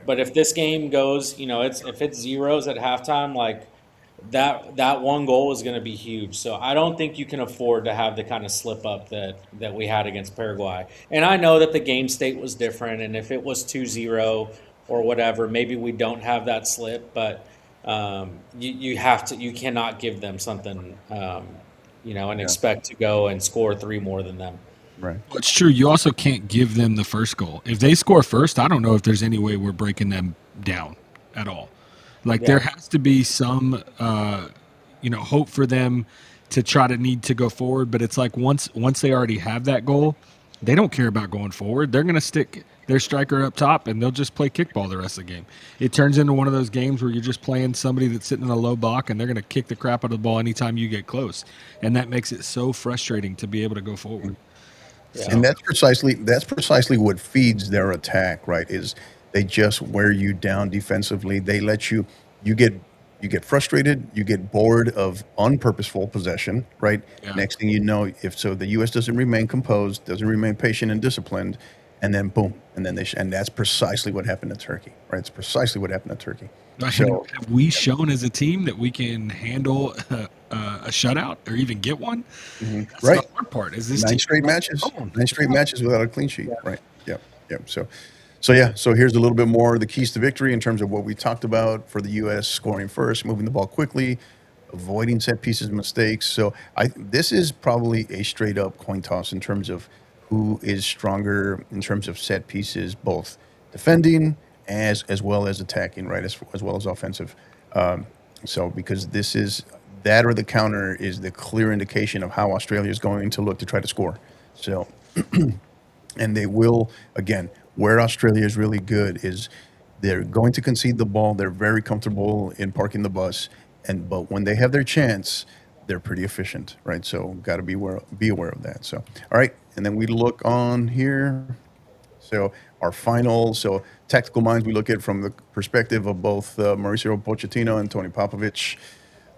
But if this game goes, if it's zeros at halftime, like that one goal is going to be huge. So I don't think you can afford to have the kind of slip up that we had against Paraguay. And I know that the game state was different, and if it was 2-0 or whatever, maybe we don't have that slip. But you cannot give them something, and expect to go and score three more than them. right. Well, it's true. You also can't give them the first goal. If they score first, I don't know if there's any way we're breaking them down at all. Like there has to be some, hope for them to try to need to go forward. But it's like once they already have that goal, they don't care about going forward. They're going to stick their striker up top and they'll just play kickball the rest of the game. It turns into one of those games where you're just playing somebody that's sitting in a low block and they're going to kick the crap out of the ball anytime you get close. And that makes it so frustrating to be able to go forward. Yeah. And that's precisely what feeds their attack, right? Is they just wear you down defensively. They let you get frustrated, you get bored of unpurposeful possession, right? Yeah. Next thing you know, the U.S. doesn't remain composed, doesn't remain patient and disciplined, and then boom, and then and that's precisely what happened to Turkey, right? It's precisely what happened to Turkey. So, have we shown as a team that we can handle a shutout or even get one? Mm-hmm. That's right. the hard part. Is this 9 straight matches? 9 straight matches without a clean sheet. Yeah. Right. Yep. So here's a little bit more of the keys to victory in terms of what we talked about for the U.S. scoring first, moving the ball quickly, avoiding set pieces mistakes. So this is probably a straight up coin toss in terms of who is stronger in terms of set pieces, both defending as well as attacking, right, as well as offensive. So because this is that, or the counter is the clear indication of how Australia is going to look to try to score. So, and they will, again, where Australia is really good is they're going to concede the ball. They're very comfortable in parking the bus, but when they have their chance, they're pretty efficient, right? So got to be aware of that. So, all right, and then we look on here. So our final, tactical minds, we look at from the perspective of both Mauricio Pochettino and Tony Popovich. A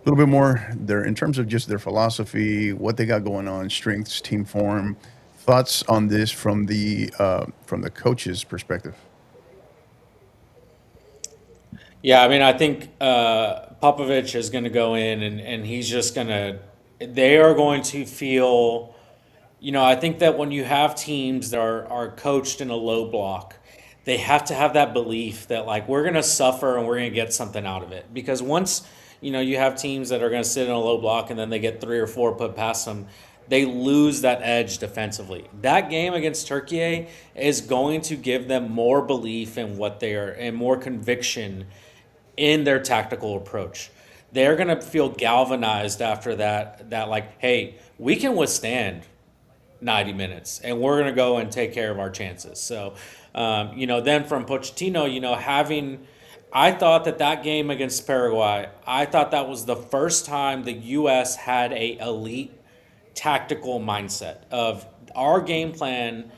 little bit more there in terms of just their philosophy, what they got going on, strengths, team form. Thoughts on this from the coach's perspective? Yeah, I mean, I think Popovich is going to go in and he's just going to, they are going to feel, I think that when you have teams that are coached in a low block, they have to have that belief that, like, we're going to suffer and we're going to get something out of it. Because once, you have teams that are going to sit in a low block and then they get three or four put past them, they lose that edge defensively. That game against Turkey is going to give them more belief in what they are and more conviction in their tactical approach. They're going to feel galvanized after that like, hey, we can withstand 90 minutes and we're going to go and take care of our chances. So, then from Pochettino, I thought that game against Paraguay, I thought that was the first time the U.S. had a elite tactical mindset of our game plan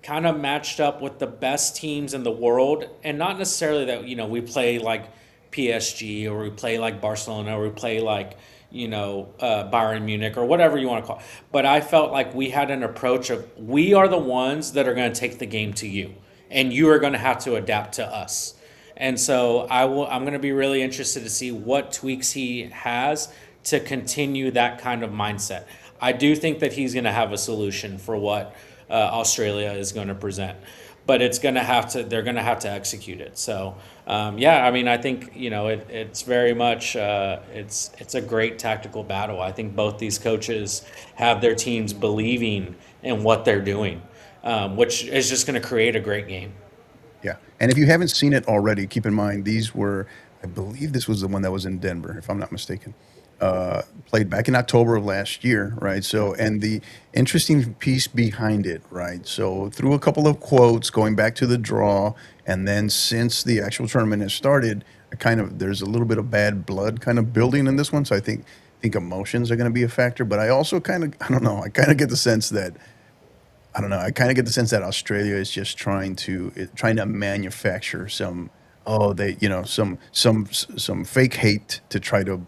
kind of matched up with the best teams in the world, and not necessarily that we play like PSG or we play like Barcelona or we play like Bayern Munich or whatever you want to call it. But I felt like we had an approach of, we are the ones that are going to take the game to you, and you are going to have to adapt to us. And so I'm going to be really interested to see what tweaks he has to continue that kind of mindset. I do think that he's going to have a solution for what Australia is going to present, but they're going to have to execute it. So, I mean, I think, it's very much, it's a great tactical battle. I think both these coaches have their teams believing in what they're doing, which is just going to create a great game. Yeah. And if you haven't seen it already, keep in mind these were, I believe this was the one that was in Denver, if I'm not mistaken. Played back in October of last year, right? So, and the interesting piece behind it, right? So, through a couple of quotes going back to the draw, and then since the actual tournament has started, there's a little bit of bad blood kind of building in this one. So, I think emotions are going to be a factor. But I also I don't know, I kind of get the sense that I don't know. I kind of get the sense that Australia is just trying to manufacture some some fake hate to try to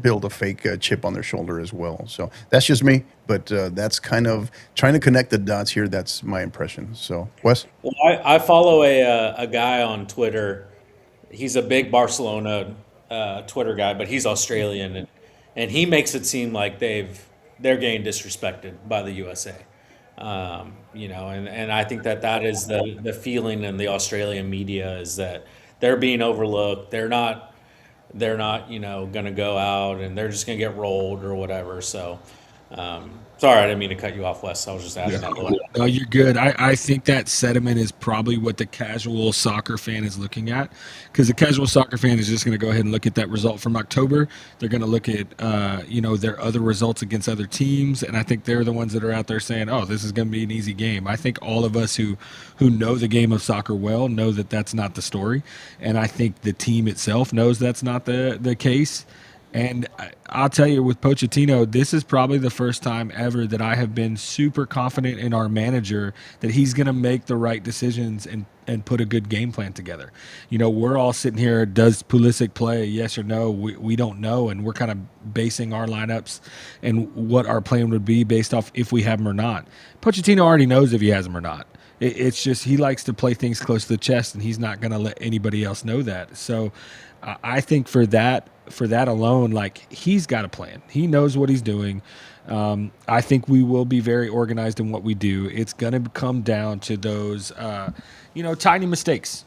build a fake chip on their shoulder as well. So that's just me, but that's kind of trying to connect the dots here. That's my impression. So Wes, Well, I follow a guy on Twitter. He's a big Barcelona Twitter guy, but he's Australian, and he makes it seem like they're getting disrespected by the USA. And I think that is the feeling in the Australian media, is that they're being overlooked. They're not going to go out and they're just going to get rolled or whatever. So, sorry, I didn't mean to cut you off, Wes. I was just adding that little. No, you're good. I think that sentiment is probably what the casual soccer fan is looking at, because the casual soccer fan is just going to go ahead and look at that result from October. They're going to look at their other results against other teams, and I think they're the ones that are out there saying, "Oh, this is going to be an easy game." I think all of us who know the game of soccer well know that that's not the story, and I think the team itself knows that's not the case. And I'll tell you, with Pochettino, this is probably the first time ever that I have been super confident in our manager that he's going to make the right decisions and put a good game plan together. We're all sitting here, does Pulisic play, yes or no? We don't know, and we're kind of basing our lineups and what our plan would be based off if we have him or not. Pochettino already knows if he has him or not. It's just he likes to play things close to the chest, and he's not going to let anybody else know that. So I think for that alone, like, he's got a plan. He knows what he's doing. I think we will be very organized in what we do. It's going to come down to those, tiny mistakes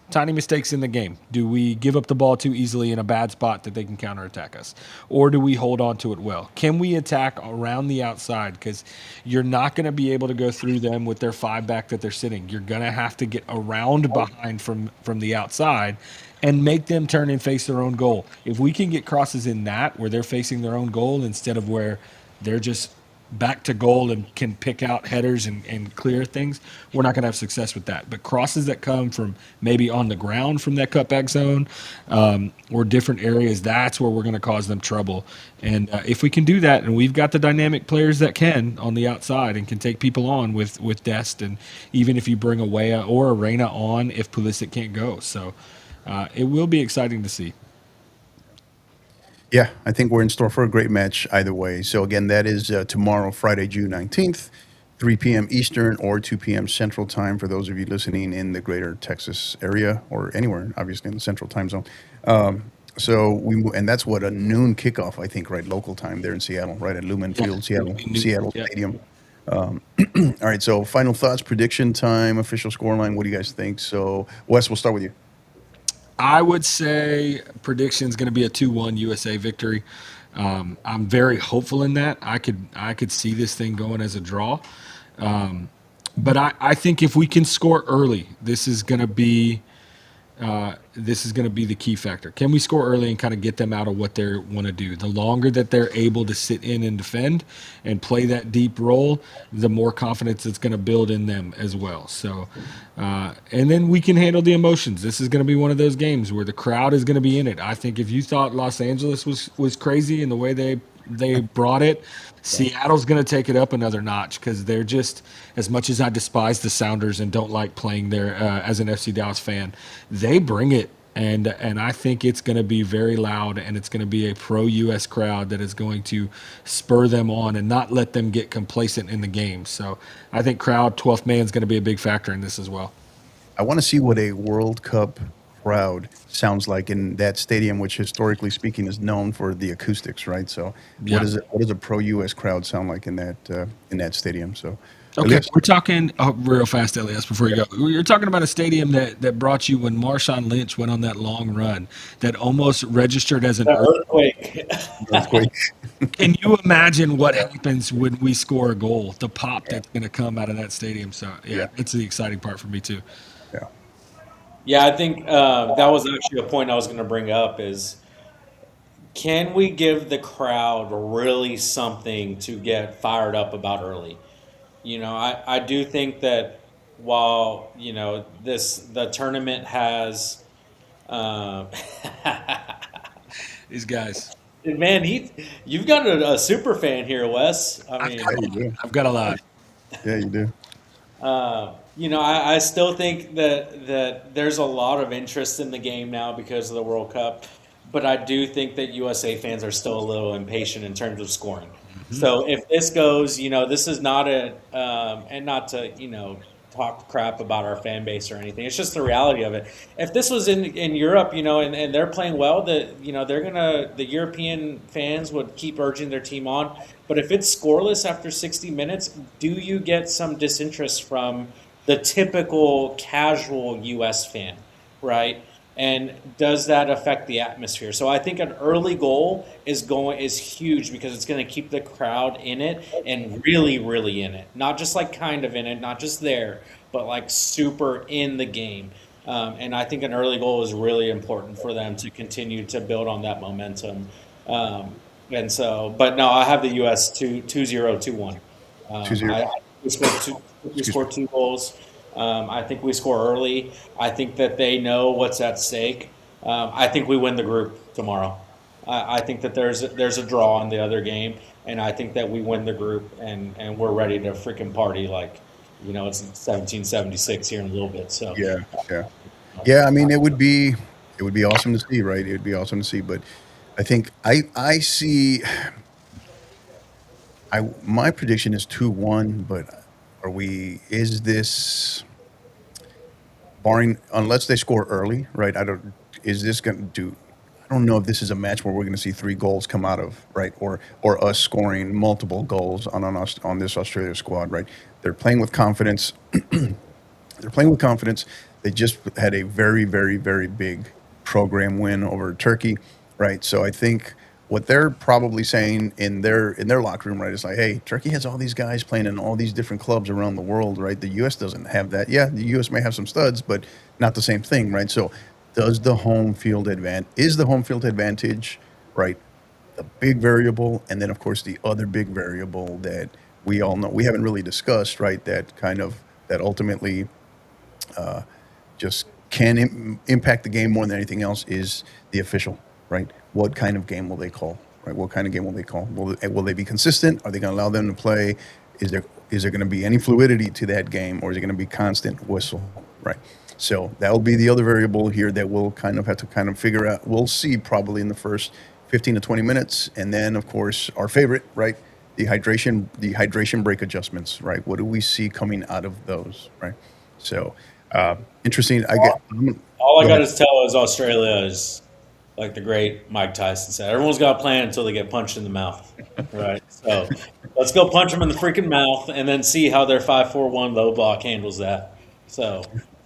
in the game. Do we give up the ball too easily in a bad spot that they can counterattack us? Or do we hold on to it well? Can we attack around the outside? Because you're not going to be able to go through them with their five back that they're sitting. You're going to have to get around behind from the outside and make them turn and face their own goal. If we can get crosses in that, where they're facing their own goal instead of where they're just back to goal and can pick out headers and clear things, we're not going to have success with that. But crosses that come from maybe on the ground from that cutback zone or different areas, that's where we're going to cause them trouble. And if we can do that, and we've got the dynamic players that can on the outside and can take people on with Dest, and even if you bring a Weah or a Reyna on if Pulisic can't go. So it will be exciting to see. yeah, I think we're in store for a great match either way. So again, that is tomorrow, Friday, June 19th. 3 p.m. Eastern or 2 p.m. Central Time for those of you listening in the greater Texas area or anywhere, obviously in the Central Time Zone. And that's what a noon kickoff, I think, right? Local time there in Seattle, right at Lumen Yeah, Field, it'll be new. Seattle Yeah. Stadium. All right. So final thoughts, prediction time, official scoreline. What do you guys think? So Wes, we'll start with you. I would say prediction is going to be a 2-1 USA victory. I'm very hopeful in that. I could see this thing going as a draw. But I think if we can score early, this is going to be the key factor. Can we score early and kind of get them out of what they want to do? The longer that they're able to sit in and defend and play that deep role, the more confidence it's going to build in them as well. So, and then we can handle the emotions. This is going to be one of those games where the crowd is going to be in it. I think if you thought Los Angeles was crazy in the way they brought it, Seattle's going to take it up another notch because they're just, as much as I despise the Sounders and don't like playing there as an FC Dallas fan, they bring it. And I think it's going to be very loud, and it's going to be a pro-U.S. crowd that is going to spur them on and not let them get complacent in the game. So I think crowd, 12th man is going to be a big factor in this as well. I want to see what a World Cup crowd sounds like in that stadium, which historically speaking is known for the acoustics, right? So, Yeah. what does a pro U.S. crowd sound like in that stadium? So, Okay, Elias? we're talking real fast, Elias, before you go. You're talking about a stadium that brought you when Marshawn Lynch went on that long run that almost registered as an The earthquake. earthquake. Earthquake. Can you imagine what happens when we score a goal? The pop that's going to come out of that stadium. So, yeah, it's the exciting part for me, too. Yeah. Yeah, I think that was actually a point I was going to bring up is can we give the crowd really something to get fired up about early? I do think that while, the tournament has, um, These guys. man, you've got a super fan here, Wes. I I've mean, got, Yeah, you do. I've got a lot. Yeah, you do. I still think that there's a lot of interest in the game now because of the World Cup, but I do think that USA fans are still a little impatient in terms of scoring. So if this goes, this is not and not to, talk crap about our fan base or anything. It's just the reality of it. If this was in Europe, and they're playing well, the European fans would keep urging their team on. But if it's scoreless after 60 minutes, do you get some disinterest from the typical casual US fan, right? And does that affect the atmosphere? So I think an early goal is huge because it's going to keep the crowd in it and really, really in it. Not just like kind of in it, not just there, but like super in the game. And I think an early goal is really important for them to continue to build on that momentum. But no, I have the U.S. 2-0, 2-1. 2-0. We scored two goals. I think we score early. I think that they know what's at stake. I think we win the group tomorrow. I think that there's a draw in the other game, and I think that we win the group, and we're ready to freaking party like, it's 1776 here in a little bit. So Yeah. I mean, it would be awesome to see, right? It would be awesome to see, but I think I see. My prediction is 2-1, but is this barring unless they score early, right? Is this going to do? I don't know if this is a match where we're going to see 3 goals come out of, right? Or us scoring multiple goals on this Australia squad, right? They're playing with confidence. They're playing with confidence. They just had a very, very, very big program win over Turkey, right? So I think what they're probably saying in their locker room, right, is like, hey, Turkey has all these guys playing in all these different clubs around the world, right? The U.S. doesn't have that. Yeah, the U.S. may have some studs, but not the same thing, right? So is the home field advantage, right, the big variable, and then of course the other big variable that we all know we haven't really discussed, right? That ultimately just can impact the game more than anything else is the official, right? What kind of game will they call, right? What kind of game will they call? Will they be consistent? Are they going to allow them to play? Is there going to be any fluidity to that game, or is it going to be constant whistle, right? So that will be the other variable here that we'll kind of have to figure out. We'll see probably in the first 15 to 20 minutes, and then of course our favorite, right? the hydration break adjustments, right? What do we see coming out of those, right? So interesting. All I Go got ahead. to tell is Australia is like the great Mike Tyson said. Everyone's got a plan until they get punched in the mouth, right? So let's go punch them in the freaking mouth and then see how their 5-4-1 low block handles that. So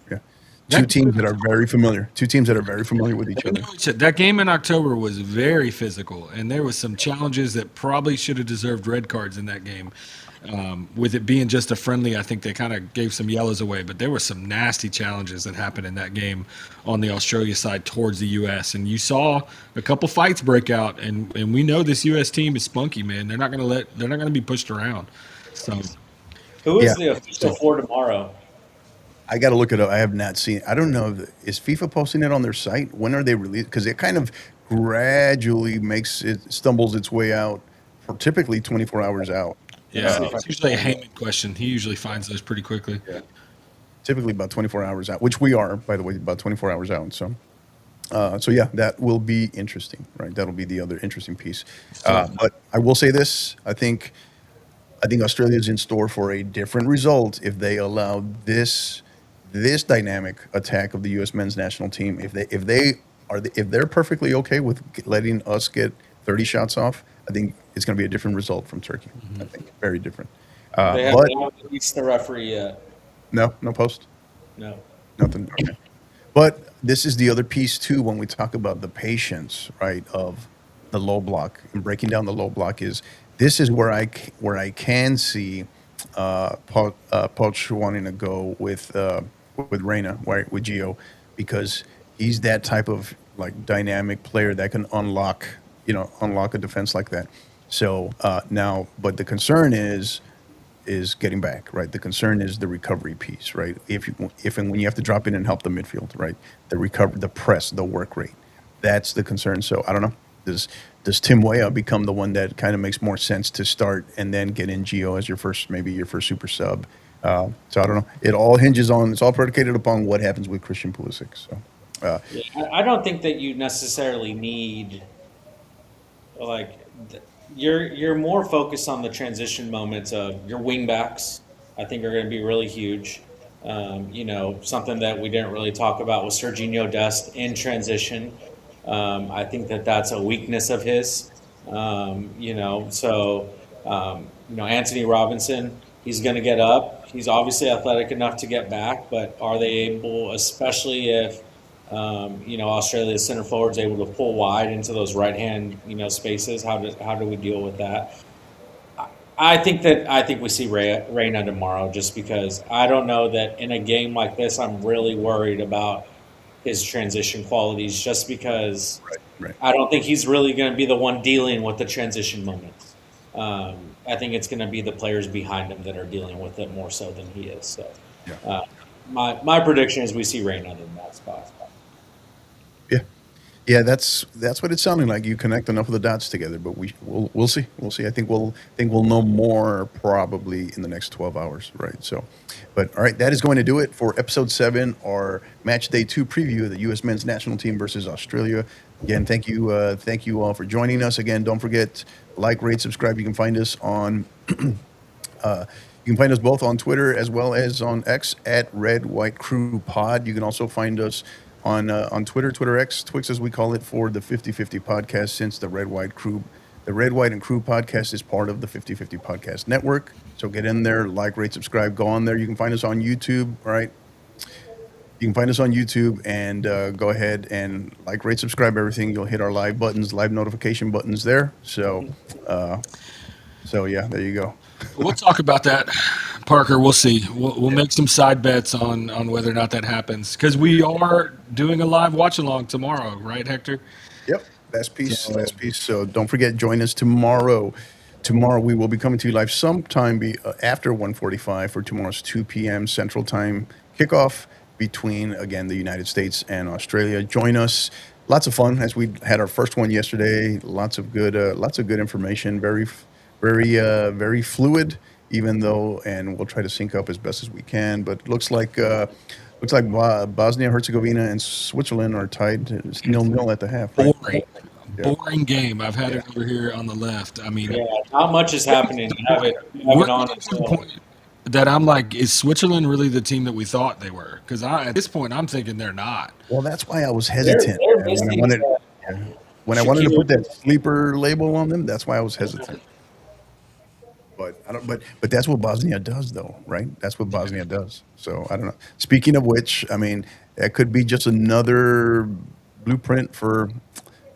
Yeah. Two That game teams in that are very familiar. Two teams that are very familiar with each They other. know each other. That game in October was very physical, and there was some challenges that probably should have deserved red cards in that game. With it being just a friendly, I think they kind of gave some yellows away, but there were some nasty challenges that happened in that game on the Australia side towards the U.S. And you saw a couple fights break out, and we know this U.S. team is spunky, man. They're not going to be pushed around. So who Yeah. is the official for tomorrow? I got to look it up. I have not seen. I don't know. Is FIFA posting it on their site? When are they released? Because it kind of gradually stumbles its way out for typically 24 hours out. yeah, it's usually a Heyman question. He usually finds those pretty quickly. Typically about 24 hours out, which we are, by the way, about 24 hours out. So yeah, that will be interesting, right? That'll be the other interesting piece. But I will say this: I think Australia is in store for a different result if they allow this dynamic attack of the U.S. men's national team. If they're perfectly okay with letting us get 30 shots off, I think it's going to be a different result from Turkey. I think very different. They But haven't released the referee yet. no post, No. nothing. Okay. But this is the other piece too when we talk about the patience, right, of the low block and breaking down the low block this is where I can see Poch wanting to go with Reyna, right, with Gio, because he's that type of like dynamic player that can unlock a defense like that. So now, but the concern is getting back, right? The concern is the recovery piece, right? If and when you have to drop in and help the midfield, right? The recovery, the press, the work rate, that's the concern. So I don't know. Does Tim Weah become the one that kind of makes more sense to start and then get in Gio as your first super sub? So I don't know. It's all predicated upon what happens with Christian Pulisic. So I don't think that you necessarily need like you're more focused on the transition moments of your wing backs. I think are going to be really huge. Something that we didn't really talk about was Serginho Dest in transition. I think that that's a weakness of his. Anthony Robinson, he's going to get up. He's obviously athletic enough to get back, but are they able, especially if Australia's center forward is able to pull wide into those right hand spaces? How do we deal with that? I think we see Reyna tomorrow, just because I don't know that in a game like this I'm really worried about his transition qualities, just because right. I don't think he's really going to be the one dealing with the transition moments. I think it's going to be the players behind him that are dealing with it more so than he is. So, my prediction is we see Reyna in that spot. Yeah, that's what it's sounding like. You connect enough of the dots together, but we'll see. We'll see. I think we'll know more probably in the next 12 hours, right? So, but all right, that is going to do it for episode 7, our match day 2 preview of the U.S. men's national team versus Australia. Again, thank you all for joining us. Again, don't forget, like, rate, subscribe. You can find us on you can find us both on Twitter as well as on X at Red White Crew Pod. You can also find us on Twitter X, Twix as we call it, for the 50/50 podcast, since the Red White and Crew podcast is part of the 50/50 podcast network. So get in there, like, rate, subscribe, go on there. You can find us on YouTube, all right? You can find us on YouTube and go ahead and like, rate, subscribe, everything. You'll hit our live notification buttons there. So yeah, there you go. We'll talk about that, Parker. We'll see. We'll make some side bets on whether or not that happens, because we are doing a live watch along tomorrow, right, Hector? Yep, last piece. So don't forget, join us tomorrow. Tomorrow we will be coming to you live sometime after 1:45 for tomorrow's 2 p.m. Central Time kickoff between, again, the United States and Australia. Join us. Lots of fun, as we had our first one yesterday. Lots of good information. Very fluid, even though, and we'll try to sync up as best as we can. But looks like Bosnia, Herzegovina, and Switzerland are tied 0-0 at the half. Right? boring game. I've had it over here on the left. I mean, Yeah, not much is happening. You have we're it on getting to the until point that I'm like, is Switzerland really the team that we thought they were? Because at this point, I'm thinking they're not. Well, that's why I was they're hesitant, they're man. missing Yeah, when I wanted to Shakira. put that sleeper label on them, that's why I was hesitant. But I don't. But that's what Bosnia does, though, right? That's what Bosnia does. So I don't know. Speaking of which, I mean, that could be just another blueprint for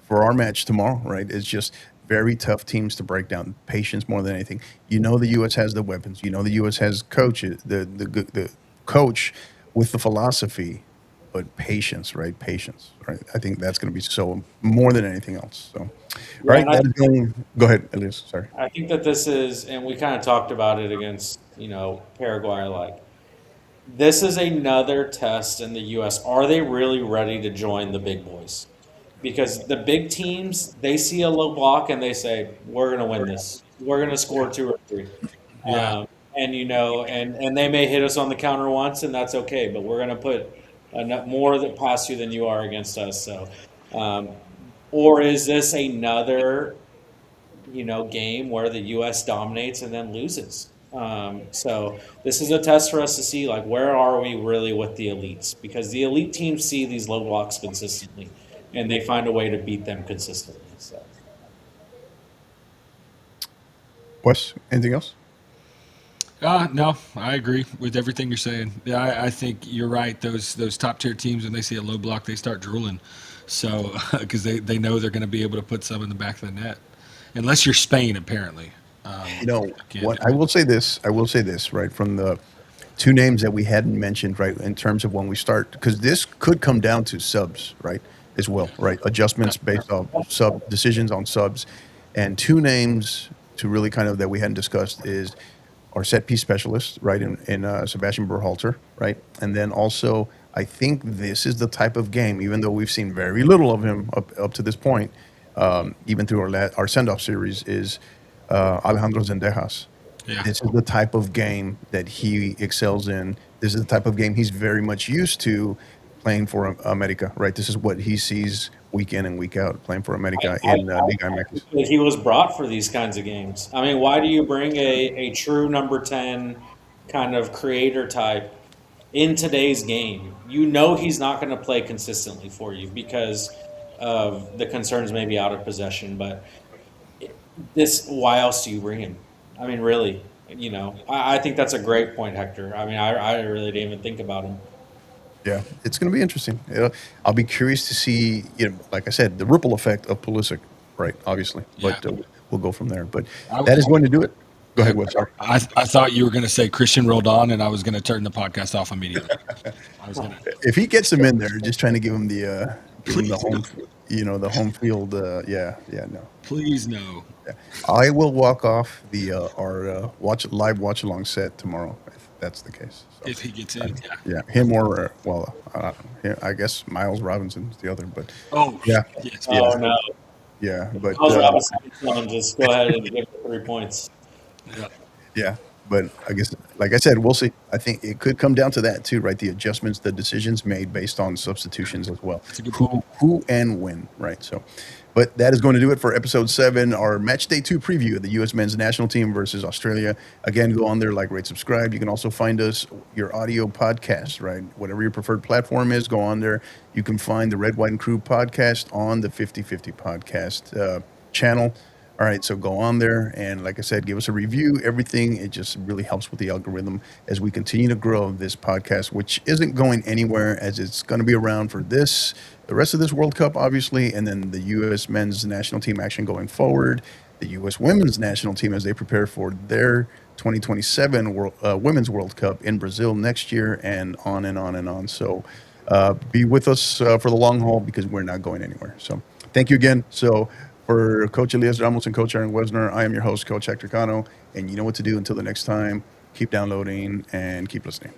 our match tomorrow, right? It's just very tough teams to break down. Patience more than anything. You know, the U.S. has the weapons. You know, the U.S. has coaches. The coach with the philosophy, but patience, right? Patience, right? I think that's going to be so more than anything else. So, all Yeah, right, and that is going. Go ahead, Elias. Sorry. I think that this is, and we kind of talked about it against, Paraguay. Like, this is another test in the U.S. Are they really ready to join the big boys? Because the big teams, they see a low block and they say, "We're going to win this. We're going to score two or three." Yeah. And and they may hit us on the counter once, and that's okay. But we're going to put enough more that past you than you are against us. So, um, or is this another game where the U.S. dominates and then loses? So this is a test for us to see like where are we really with the elites, because the elite teams see these low blocks consistently, and they find a way to beat them consistently. So. Wes, anything else? No, I agree with everything you're saying. Yeah, I think you're right. Those top tier teams, when they see a low block, they start drooling. So because they know they're going to be able to put some in the back of the net, unless you're Spain, apparently. You know Can't what? do it. I will say this, right? From the two names that we hadn't mentioned, right, in terms of when we start, because this could come down to subs, right, as well, right? Adjustments based off sub decisions on subs, and two names to really kind of that we hadn't discussed is our set piece specialist, right, in Sebastian Berhalter, right, and then also I think this is the type of game, even though we've seen very little of him up to this point, even through our send off series, is Alejandro Zendejas. Yeah. This is the type of game that he excels in. This is the type of game he's very much used to playing for America, right? This is what he sees week in and week out playing for America in Liga MX. That he was brought for these kinds of games. I mean, why do you bring a true number 10 kind of creator type in today's game? You know he's not going to play consistently for you because of the concerns maybe out of possession. But why else do you bring him? I mean, really, I think that's a great point, Hector. I mean, I really didn't even think about him. Yeah, it's going to be interesting. I'll be curious to see, like I said, the ripple effect of Pulisic, right? Obviously, but Yeah. we'll go from there. But I- that is going to do it. Go ahead, Wes. Sorry. I thought you were going to say Christian Roldan, and I was going to turn the podcast off immediately. I was going to. If he gets him in there, just trying to give him the Please home, no. the home field. No. Please no. Yeah. I will walk off the our watch along set tomorrow if that's the case. So, If he gets in, yeah. yeah, him or I guess Miles Robinson's the other, but Oh, yeah, yes. Oh no, yeah, but Miles Robinson, just go ahead and give it 3 points. Yeah. yeah, but I guess like I said, we'll see. I think it could come down to that too, right? The adjustments, the decisions made based on substitutions as well. That's a good Who and when, right? So. But that is going to do it for episode 7, our match day 2 preview of the U.S. men's national team versus Australia. Again, go on there, like, rate, subscribe. You can also find us, your audio podcast, right? Whatever your preferred platform is, go on there. You can find the Red, White, and Crew podcast on the 50/50 podcast channel. All right, so go on there and, like I said, give us a review, everything. It just really helps with the algorithm as we continue to grow this podcast, which isn't going anywhere, as it's going to be around for the rest of this World Cup, obviously, and then the U.S. men's national team action going forward, the U.S. women's national team as they prepare for their 2027 Women's World Cup in Brazil next year, and on and on and on. So be with us for the long haul, because we're not going anywhere. So thank you again. So for Coach Elias Ramos and Coach Aaron Wesner, I am your host, Coach Hector Cano, and you know what to do. Until the next time, keep downloading and keep listening.